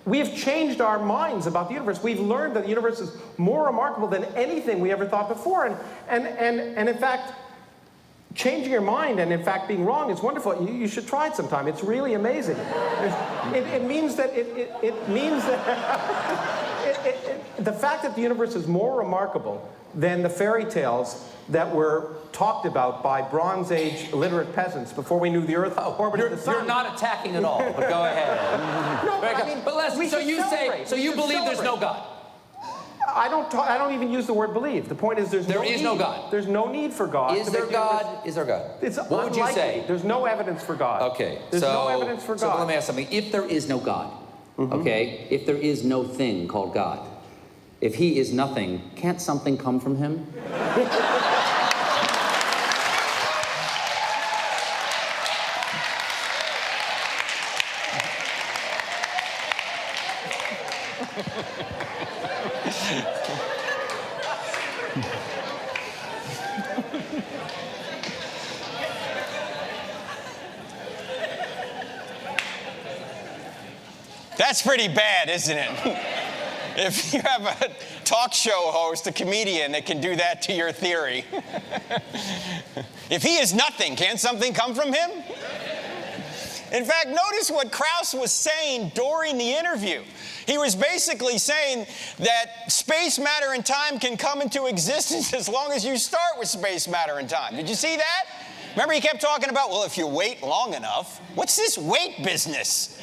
we have changed our minds about the universe. We've learned that the universe is more remarkable than anything we ever thought before. And in fact, changing your mind and in fact being wrong is wonderful. You should try it sometime. It's really amazing. It means that the fact that the universe is more remarkable than the fairy tales that were talked about by Bronze Age illiterate peasants before we knew the Earth orbited the sun. You're not attacking at all, but go ahead. No, but I mean, but Leslie, we so should you celebrate. say, so you We should believe there's no celebrate. God? I don't even use the word believe. The point is There is no God. There's no need for God. Is to there make the universe- God? Is there God? It's What would you unlikely. say? There's no evidence for God. Okay, There's so, no evidence for so God. let me ask something. If there is no God, okay, if there is no thing called God, if he is nothing, can't something come from him? That's pretty bad, isn't it? If you have a talk show host, a comedian that can do that to your theory. If he is nothing, can something come from him? In fact, notice what Krauss was saying during the interview. He was basically saying that space, matter, and time can come into existence as long as you start with space, matter, and time. Did you see that? Remember he kept talking about, well, if you wait long enough, what's this wait business?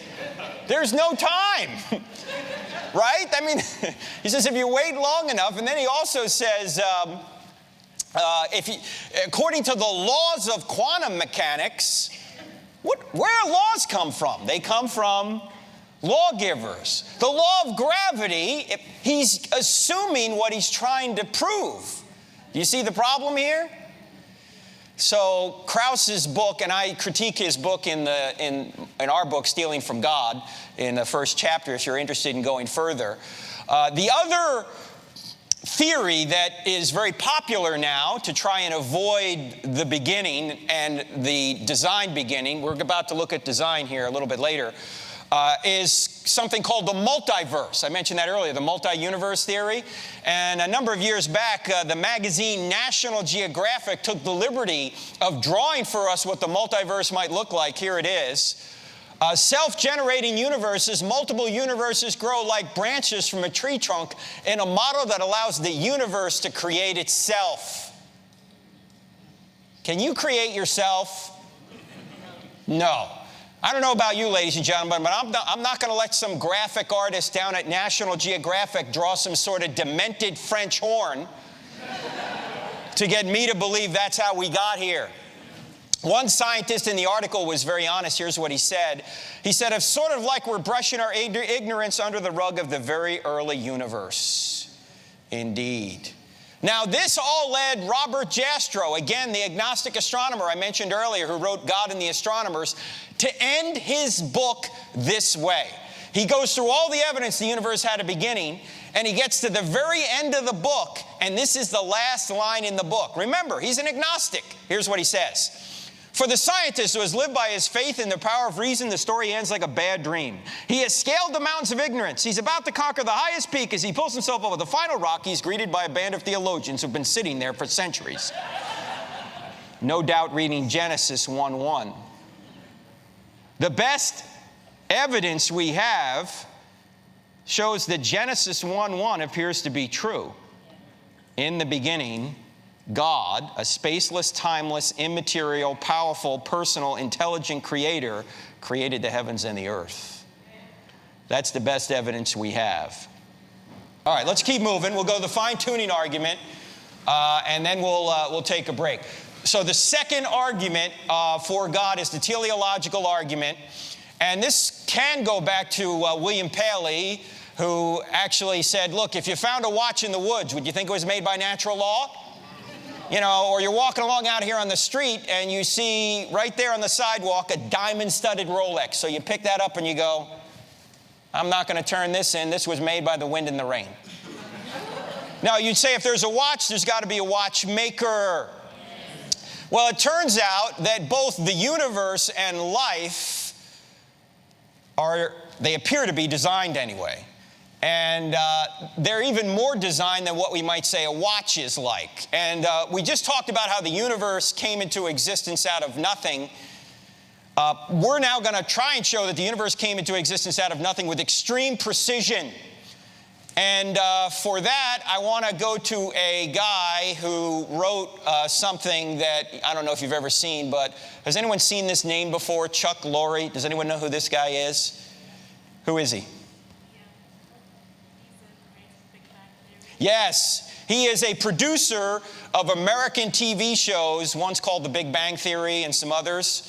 There's no time, right? I mean, he says if you wait long enough, and then he also says, according to the laws of quantum mechanics, where laws come from? They come from lawgivers. The law of gravity, he's assuming what he's trying to prove. Do you see the problem here? So Krauss's book, and I critique his book in our book, Stealing from God, in the first chapter, if you're interested in going further. The other theory that is very popular now to try and avoid the beginning and the design beginning, we're about to look at design here a little bit later, is something called the multiverse. I mentioned that earlier, the multi-universe theory. And a number of years back, the magazine National Geographic took the liberty of drawing for us what the multiverse might look like. Here it is. Self-generating universes, multiple universes grow like branches from a tree trunk in a model that allows the universe to create itself. Can you create yourself? No. I don't know about you, ladies and gentlemen, but I'm not going to let some graphic artist down at National Geographic draw some sort of demented French horn to get me to believe that's how we got here. One scientist in the article was very honest. Here's what he said. He said, it's sort of like we're brushing our ignorance under the rug of the very early universe. Indeed. Now, this all led Robert Jastrow, again, the agnostic astronomer I mentioned earlier, who wrote God and the Astronomers, to end his book this way. He goes through all the evidence the universe had a beginning, and he gets to the very end of the book, and this is the last line in the book. Remember, he's an agnostic. Here's what he says. For the scientist who has lived by his faith in the power of reason, the story ends like a bad dream. He has scaled the mountains of ignorance. He's about to conquer the highest peak. As he pulls himself over the final rock, he's greeted by a band of theologians who've been sitting there for centuries. No doubt reading Genesis 1:1. The best evidence we have shows that Genesis 1:1 appears to be true. In the beginning, God, a spaceless, timeless, immaterial, powerful, personal, intelligent creator, created the heavens and the earth. That's the best evidence we have. All right, let's keep moving. We'll go to the fine-tuning argument, and then we'll take a break. So the second argument for God is the teleological argument, and this can go back to William Paley, who actually said, look, if you found a watch in the woods, would you think it was made by natural law? You know, or you're walking along out here on the street and you see right there on the sidewalk a diamond-studded Rolex. So you pick that up and you go, I'm not going to turn this in. This was made by the wind and the rain. Now, you'd say if there's a watch, there's got to be a watchmaker. Well, it turns out that both the universe and life they appear to be designed anyway. And they're even more designed than what we might say a watch is like. And we just talked about how the universe came into existence out of nothing. We're now going to try and show that the universe came into existence out of nothing with extreme precision. And for that, I want to go to a guy who wrote something that I don't know if you've ever seen, but has anyone seen this name before? Chuck Lorre. Does anyone know who this guy is? Who is he? Yes, he is a producer of American TV shows, one's called The Big Bang Theory and some others.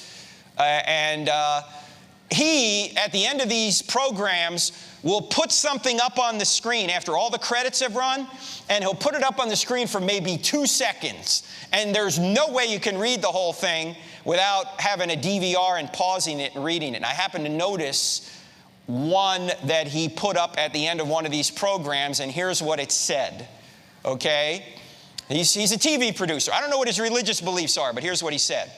He, at the end of these programs, will put something up on the screen after all the credits have run, and he'll put it up on the screen for maybe 2 seconds. And there's no way you can read the whole thing without having a DVR and pausing it and reading it. And I happened to notice one that he put up at the end of one of these programs, and here's what it said, okay? He's a TV producer. I don't know what his religious beliefs are, but here's what he said.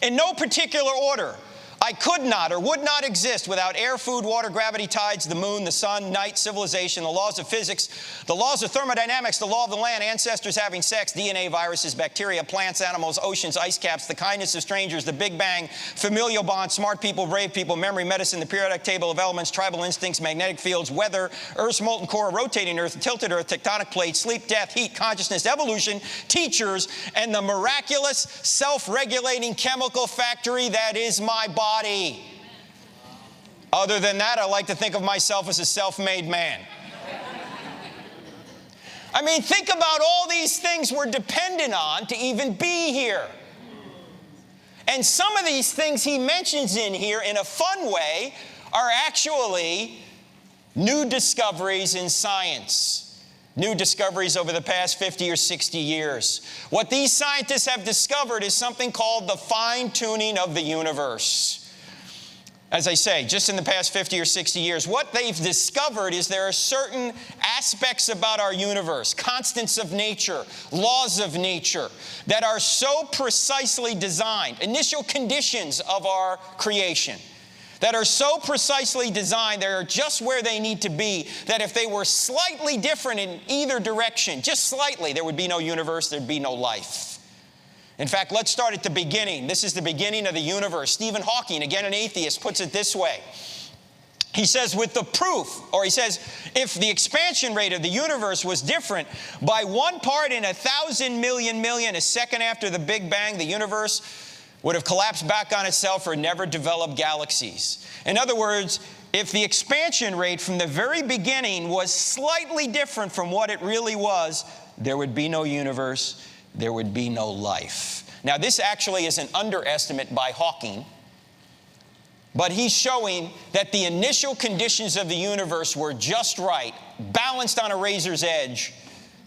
In no particular order, I could not or would not exist without air, food, water, gravity, tides, the moon, the sun, night, civilization, the laws of physics, the laws of thermodynamics, the law of the land, ancestors having sex, DNA, viruses, bacteria, plants, animals, oceans, ice caps, the kindness of strangers, the Big Bang, familial bonds, smart people, brave people, memory, medicine, the periodic table of elements, tribal instincts, magnetic fields, weather, Earth's molten core, rotating Earth, tilted Earth, tectonic plates, sleep, death, heat, consciousness, evolution, teachers, and the miraculous self-regulating chemical factory that is my body. Other than that, I like to think of myself as a self-made man. I mean, think about all these things we're dependent on to even be here. And some of these things he mentions in here in a fun way are actually new discoveries in science. New discoveries over the past 50 or 60 years. What these scientists have discovered is something called the fine-tuning of the universe. As I say, just in the past 50 or 60 years, what they've discovered is there are certain aspects about our universe, constants of nature, laws of nature, that are so precisely designed, initial conditions of our creation, that are so precisely designed, they are just where they need to be, that if they were slightly different in either direction, just slightly, there would be no universe, there'd be no life. In fact, let's start at the beginning. This is the beginning of the universe. Stephen Hawking, again an atheist, puts it this way. He says, with the proof, or he says, if the expansion rate of the universe was different by 1 part in 1,000 million million, a second after the Big Bang, the universe would have collapsed back on itself or never developed galaxies. In other words, if the expansion rate from the very beginning was slightly different from what it really was, there would be no universe, there would be no life. Now, this actually is an underestimate by Hawking, but he's showing that the initial conditions of the universe were just right, balanced on a razor's edge,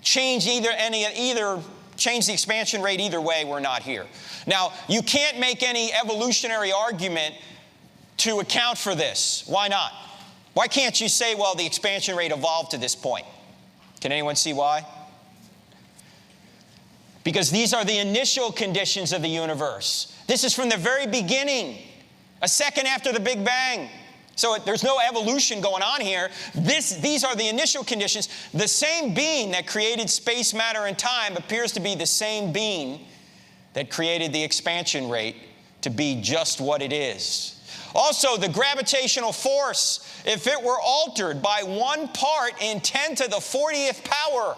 change change the expansion rate either way, we're not here. Now, you can't make any evolutionary argument to account for this. Why not? Why can't you say, well, the expansion rate evolved to this point? Can anyone see why? Because these are the initial conditions of the universe. This is from the very beginning, a second after the Big Bang. So there's no evolution going on here. These are the initial conditions. The same being that created space, matter, and time appears to be the same being that created the expansion rate to be just what it is. Also, the gravitational force, if it were altered by 1 part in 10 to the 40th power,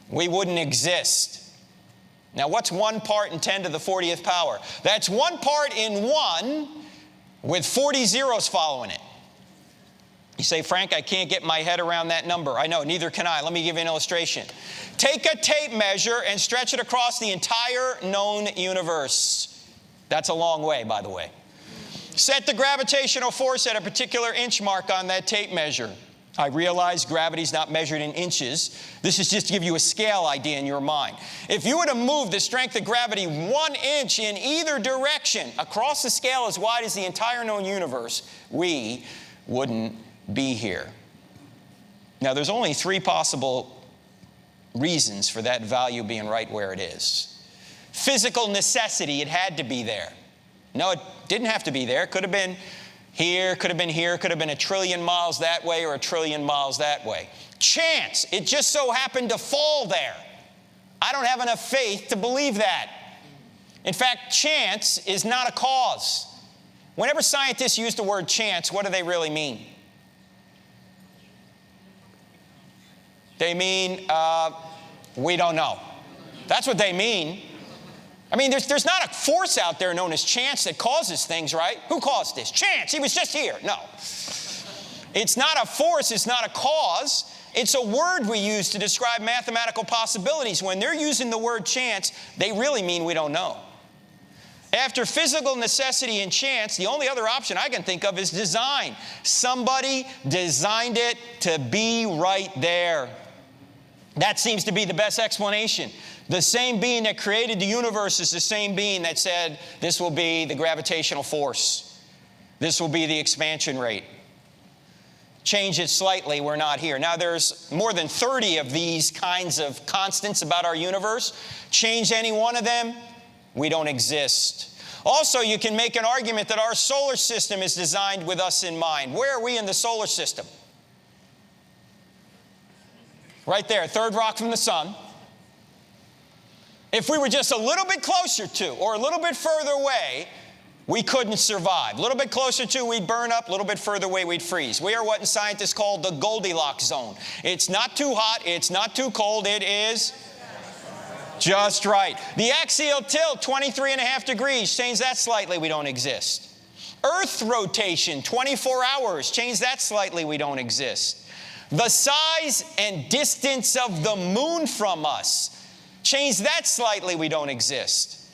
we wouldn't exist. Now, what's 1 part in 10 to the 40th power? That's 1 part in 1 with 40 zeros following it. You say, Frank, I can't get my head around that number. I know, neither can I. Let me give you an illustration. Take a tape measure and stretch it across the entire known universe. That's a long way, by the way. Set the gravitational force at a particular inch mark on that tape measure. I realize gravity's not measured in inches. This is just to give you a scale idea in your mind. If you were to move the strength of gravity 1 inch in either direction across the scale as wide as the entire known universe, we wouldn't be here. Now, there's only 3 possible reasons for that value being right where it is. Physical necessity, it had to be there. No, it didn't have to be there. It could have been here, could have been here, could have been 1 trillion miles that way or 1 trillion miles that way. Chance, it just so happened to fall there. I don't have enough faith to believe that. In fact, chance is not a cause. Whenever scientists use the word chance, what do they really mean? They mean we don't know. That's what they mean. I mean, there's not a force out there known as chance that causes things, right? Who caused this? Chance. He was just here. No. It's not a force. It's not a cause. It's a word we use to describe mathematical possibilities. When they're using the word chance, they really mean we don't know. After physical necessity and chance, the only other option I can think of is design. Somebody designed it to be right there. That seems to be the best explanation. The same being that created the universe is the same being that said, this will be the gravitational force. This will be the expansion rate. Change it slightly, we're not here. Now, there's more than 30 of these kinds of constants about our universe. Change any one of them, we don't exist. Also, you can make an argument that our solar system is designed with us in mind. Where are we in the solar system? Right there, third rock from the sun. If we were just a little bit closer to, or a little bit further away, we couldn't survive. A little bit closer to, we'd burn up. A little bit further away, we'd freeze. We are what scientists call the Goldilocks zone. It's not too hot. It's not too cold. It is just right. The axial tilt, 23.5 degrees. Change that slightly, we don't exist. Earth rotation, 24 hours. Change that slightly, we don't exist. The size and distance of the moon from us. Change that slightly, we don't exist.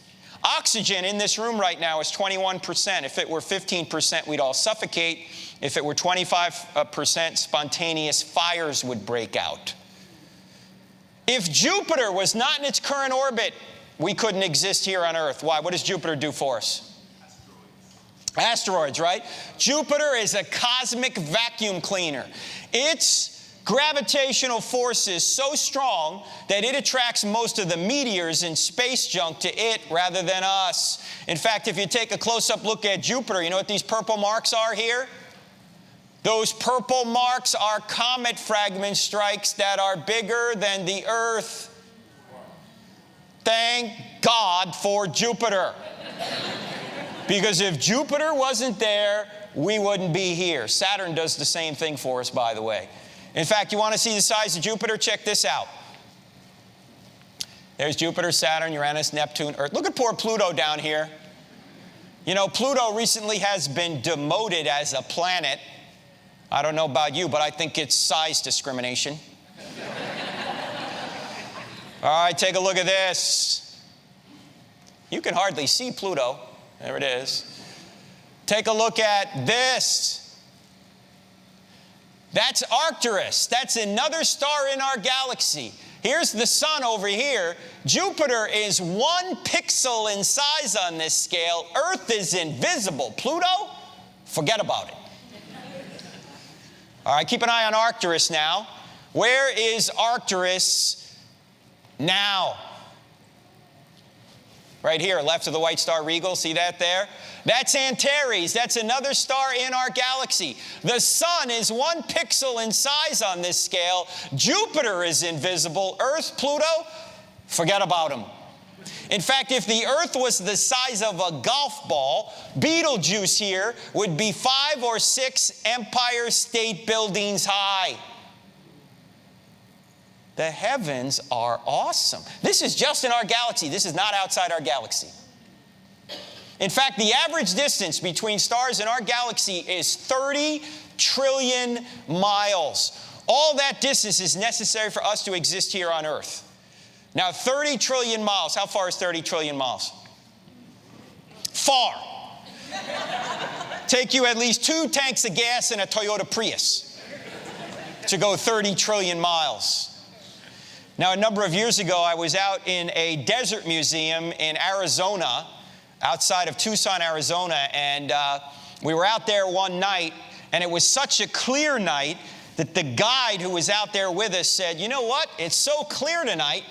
Oxygen in this room right now is 21%. If it were 15%, we'd all suffocate. If it were 25%, spontaneous fires would break out. If Jupiter was not in its current orbit, we couldn't exist here on Earth. Why? What does Jupiter do for us? Asteroids, right? Jupiter is a cosmic vacuum cleaner. Its gravitational force is so strong that it attracts most of the meteors and space junk to it rather than us. In fact, if you take a close-up look at Jupiter, you know what these purple marks are here? Those purple marks are comet fragment strikes that are bigger than the Earth. Thank God for Jupiter. Because if Jupiter wasn't there, we wouldn't be here. Saturn does the same thing for us, by the way. In fact, you want to see the size of Jupiter? Check this out. There's Jupiter, Saturn, Uranus, Neptune, Earth. Look at poor Pluto down here. You know, Pluto recently has been demoted as a planet. I don't know about you, but I think it's size discrimination. All right, take a look at this. You can hardly see Pluto. There it is. Take a look at this. That's Arcturus. That's another star in our galaxy. Here's the sun over here. Jupiter is 1 pixel in size on this scale. Earth is invisible. Pluto? Forget about it. All right, keep an eye on Arcturus now. Where is Arcturus now? Right here, left of the white star Rigel. See that there? That's Antares. That's another star in our galaxy. The sun is 1 pixel in size on this scale. Jupiter is invisible. Earth, Pluto, forget about them. In fact, if the Earth was the size of a golf ball, Betelgeuse here would be 5 or 6 Empire State Buildings high. The heavens are awesome. This is just in our galaxy. This is not outside our galaxy. In fact, the average distance between stars in our galaxy is 30 trillion miles. All that distance is necessary for us to exist here on Earth. Now, 30 trillion miles. How far is 30 trillion miles? Far. Take you at least 2 tanks of gas in a Toyota Prius to go 30 trillion miles. Now, a number of years ago, I was out in a desert museum in Arizona, outside of Tucson, Arizona, and we were out there one night, and it was such a clear night that the guide who was out there with us said, you know what? It's so clear tonight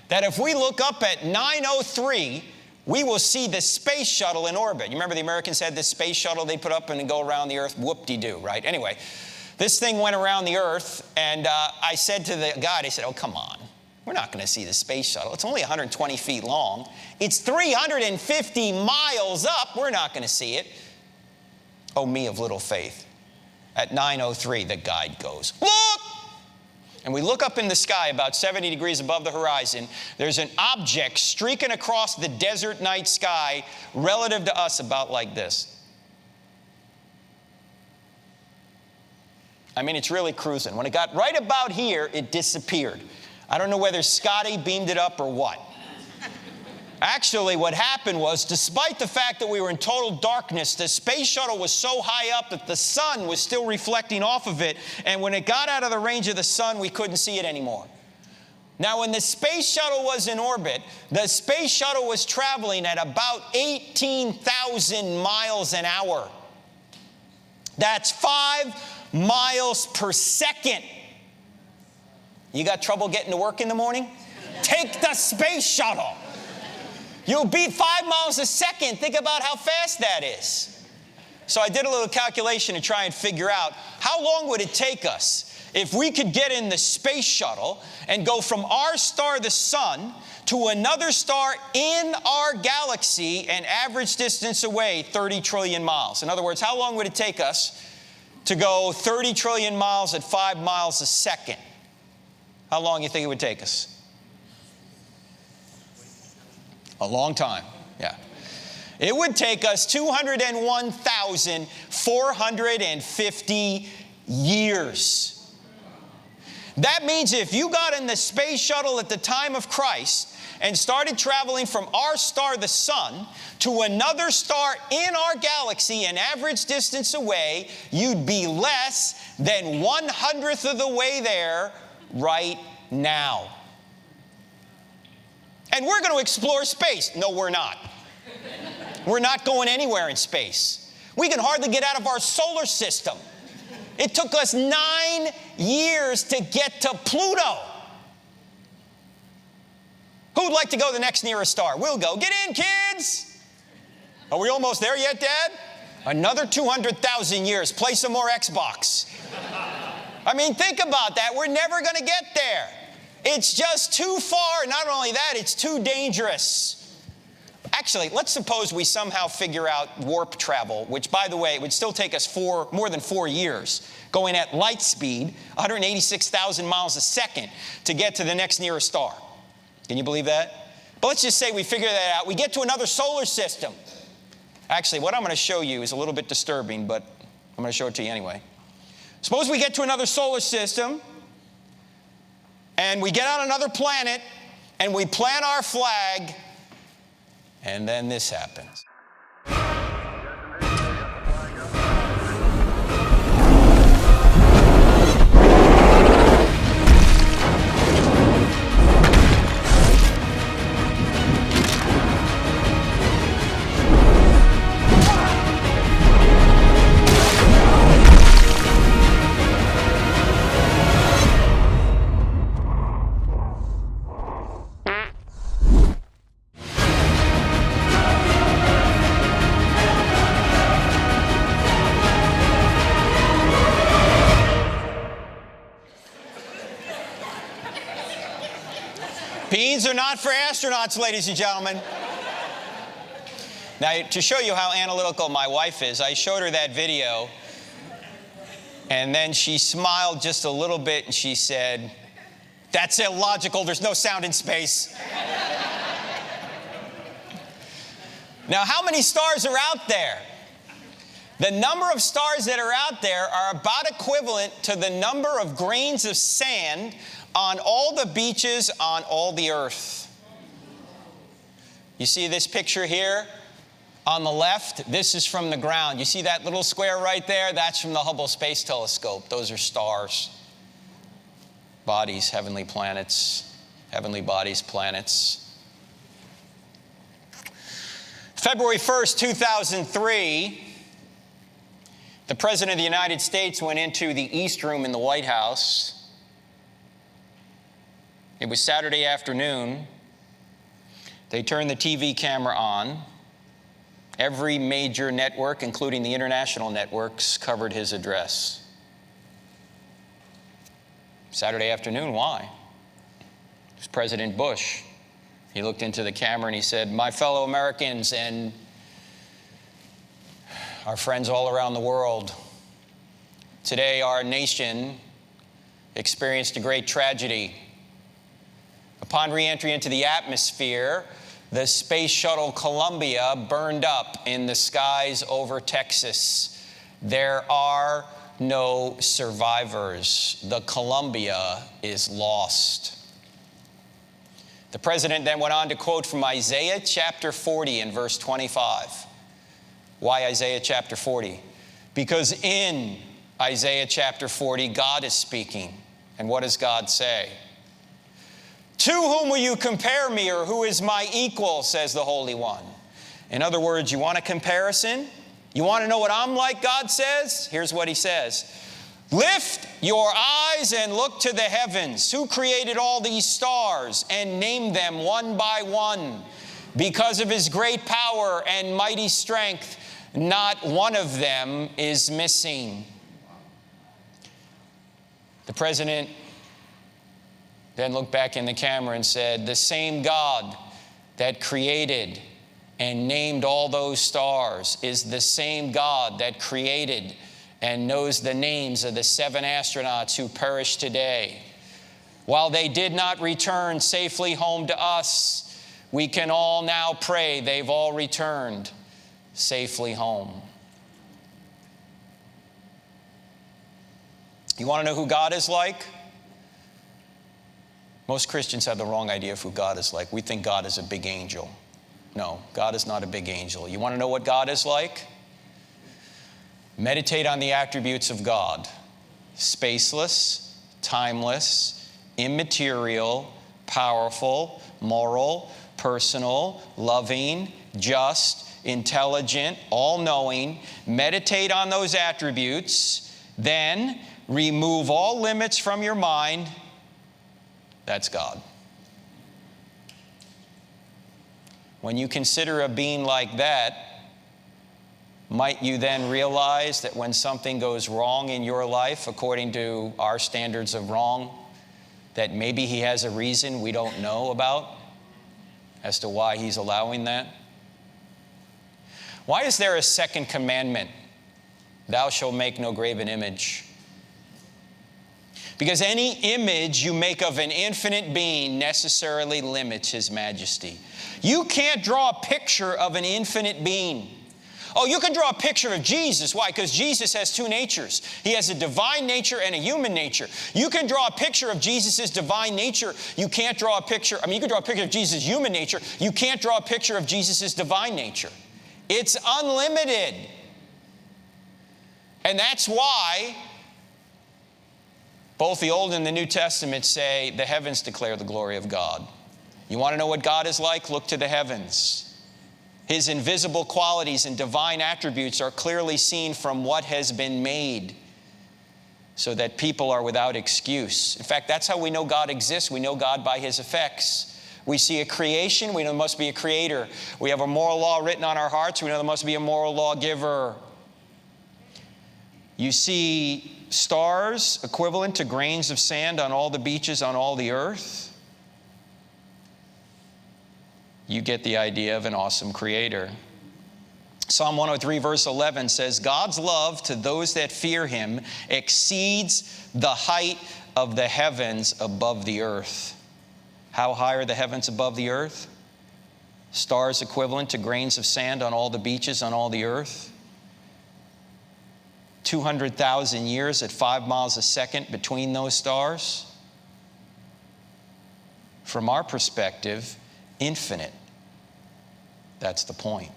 that if we look up at 9:03, we will see the space shuttle in orbit. You remember the Americans had this space shuttle they put up and go around the Earth? Whoop-de-doo, right? Anyway, this thing went around the Earth, and I said to the guide, I said, oh, come on. We're not going to see the space shuttle. It's only 120 feet long. It's 350 miles up. We're not going to see it. Oh, me of little faith. At 9:03, the guide goes, look! and we look up in the sky about 70 degrees above the horizon, there's an object streaking across the desert night sky relative to us about like this. I mean, it's really cruising. When it got right about here, it disappeared. I don't know whether Scotty beamed it up or what. Actually, what happened was, despite the fact that we were in total darkness, the space shuttle was so high up that the sun was still reflecting off of it, and when it got out of the range of the sun, we couldn't see it anymore. Now, when the space shuttle was in orbit, the space shuttle was traveling at about 18,000 miles an hour. That's 5 miles per second. You got trouble getting to work in the morning? Take the space shuttle. You'll beat 5 miles a second. Think about how fast that is. So I did a little calculation to try and figure out how long would it take us if we could get in the space shuttle and go from our star, the sun, to another star in our galaxy, an average distance away, 30 trillion miles. In other words, how long would it take us to go 30 trillion miles at 5 miles a second? How long do you think it would take us? A long time, yeah. It would take us 201,450 years. That means if you got in the space shuttle at the time of Christ and started traveling from our star, the sun, to another star in our galaxy, an average distance away, you'd be less than 1/100th of the way there right now. And we're going to explore space. No, we're not. We're not going anywhere in space. We can hardly get out of our solar system. It took us 9 years to get to Pluto. Who'd like to go to the next nearest star? We'll go. Get in, kids. Are we almost there yet, Dad? Another 200,000 years. Play some more Xbox. I mean, think about that. We're never going to get there. It's just too far. Not only that, it's too dangerous. Actually, let's suppose we somehow figure out warp travel, which, by the way, it would still take us more than 4 years, going at light speed, 186,000 miles a second, to get to the next nearest star. Can you believe that? But let's just say we figure that out. We get to another solar system. Actually, what I'm going to show you is a little bit disturbing, but I'm going to show it to you anyway. Suppose we get to another solar system, and we get on another planet, and we plant our flag, and then this happens. Beans are not for astronauts, ladies and gentlemen. Now, to show you how analytical my wife is, I showed her that video, and then she smiled just a little bit, and she said, "That's illogical. There's no sound in space." Now, how many stars are out there? The number of stars that are out there are about equivalent to the number of grains of sand on all the beaches on all the earth. You see this picture here? On the left, this is from the ground. You see that little square right there? That's from the Hubble Space Telescope. Those are stars. Bodies, heavenly planets, heavenly bodies, planets. February 1st, 2003, the President of the United States went into the East Room in the White House. It was Saturday afternoon. They turned the TV camera on. Every major network, including the international networks, covered his address. Saturday afternoon, why? It was President Bush. He looked into the camera and he said, "My fellow Americans and our friends all around the world, today our nation experienced a great tragedy. Upon re-entry into the atmosphere, the space shuttle Columbia burned up in the skies over Texas. There are no survivors. The Columbia is lost. The president then went on to quote from Isaiah chapter 40 and verse 25. Why Isaiah chapter 40? Because in Isaiah chapter 40, God is speaking. And what does God say? To whom will you compare me, or who is my equal, says the Holy One. In other words, you want a comparison? You want to know what I'm like, God says? Here's what he says. Lift your eyes and look to the heavens. Who created all these stars and named them one by one? Because of his great power and mighty strength, not one of them is missing. The president then looked back in the camera and said, the same God that created and named all those stars is the same God that created and knows the names of the 7 astronauts who perished today. While they did not return safely home to us, we can all now pray they've all returned safely home. You want to know who God is like? Most Christians have the wrong idea of who God is like. We think God is a big angel. No, God is not a big angel. You want to know what God is like? Meditate on the attributes of God. Spaceless, timeless, immaterial, powerful, moral, personal, loving, just, intelligent, all-knowing. Meditate on those attributes. Then remove all limits from your mind. That's God. When you consider a being like that, might you then realize that when something goes wrong in your life, according to our standards of wrong, that maybe he has a reason we don't know about as to why he's allowing that? Why is there a second commandment? Thou shalt make no graven image. Because any image you make of an infinite being necessarily limits his majesty. You can't draw a picture of an infinite being. Oh, you can draw a picture of Jesus. Why? Because Jesus has two natures. He has a divine nature and a human nature. You can draw a picture of Jesus' divine nature. You can't draw a picture, you can draw a picture of Jesus' human nature. You can't draw a picture of Jesus' divine nature. It's unlimited. And that's why both the Old and the New Testament say the heavens declare the glory of God. You want to know what God is like? Look to the heavens. His invisible qualities and divine attributes are clearly seen from what has been made, so that people are without excuse. In fact, that's how we know God exists. We know God by his effects. We see a creation, we know there must be a creator. We have a moral law written on our hearts, we know there must be a moral lawgiver. You see stars equivalent to grains of sand on all the beaches on all the earth. You get the idea of an awesome creator. Psalm 103 verse 11 says, God's love to those that fear him exceeds the height of the heavens above the earth. How high are the heavens above the earth? Stars equivalent to grains of sand on all the beaches on all the earth. 200,000 years at 5 miles a second between those stars. From our perspective, infinite. That's the point.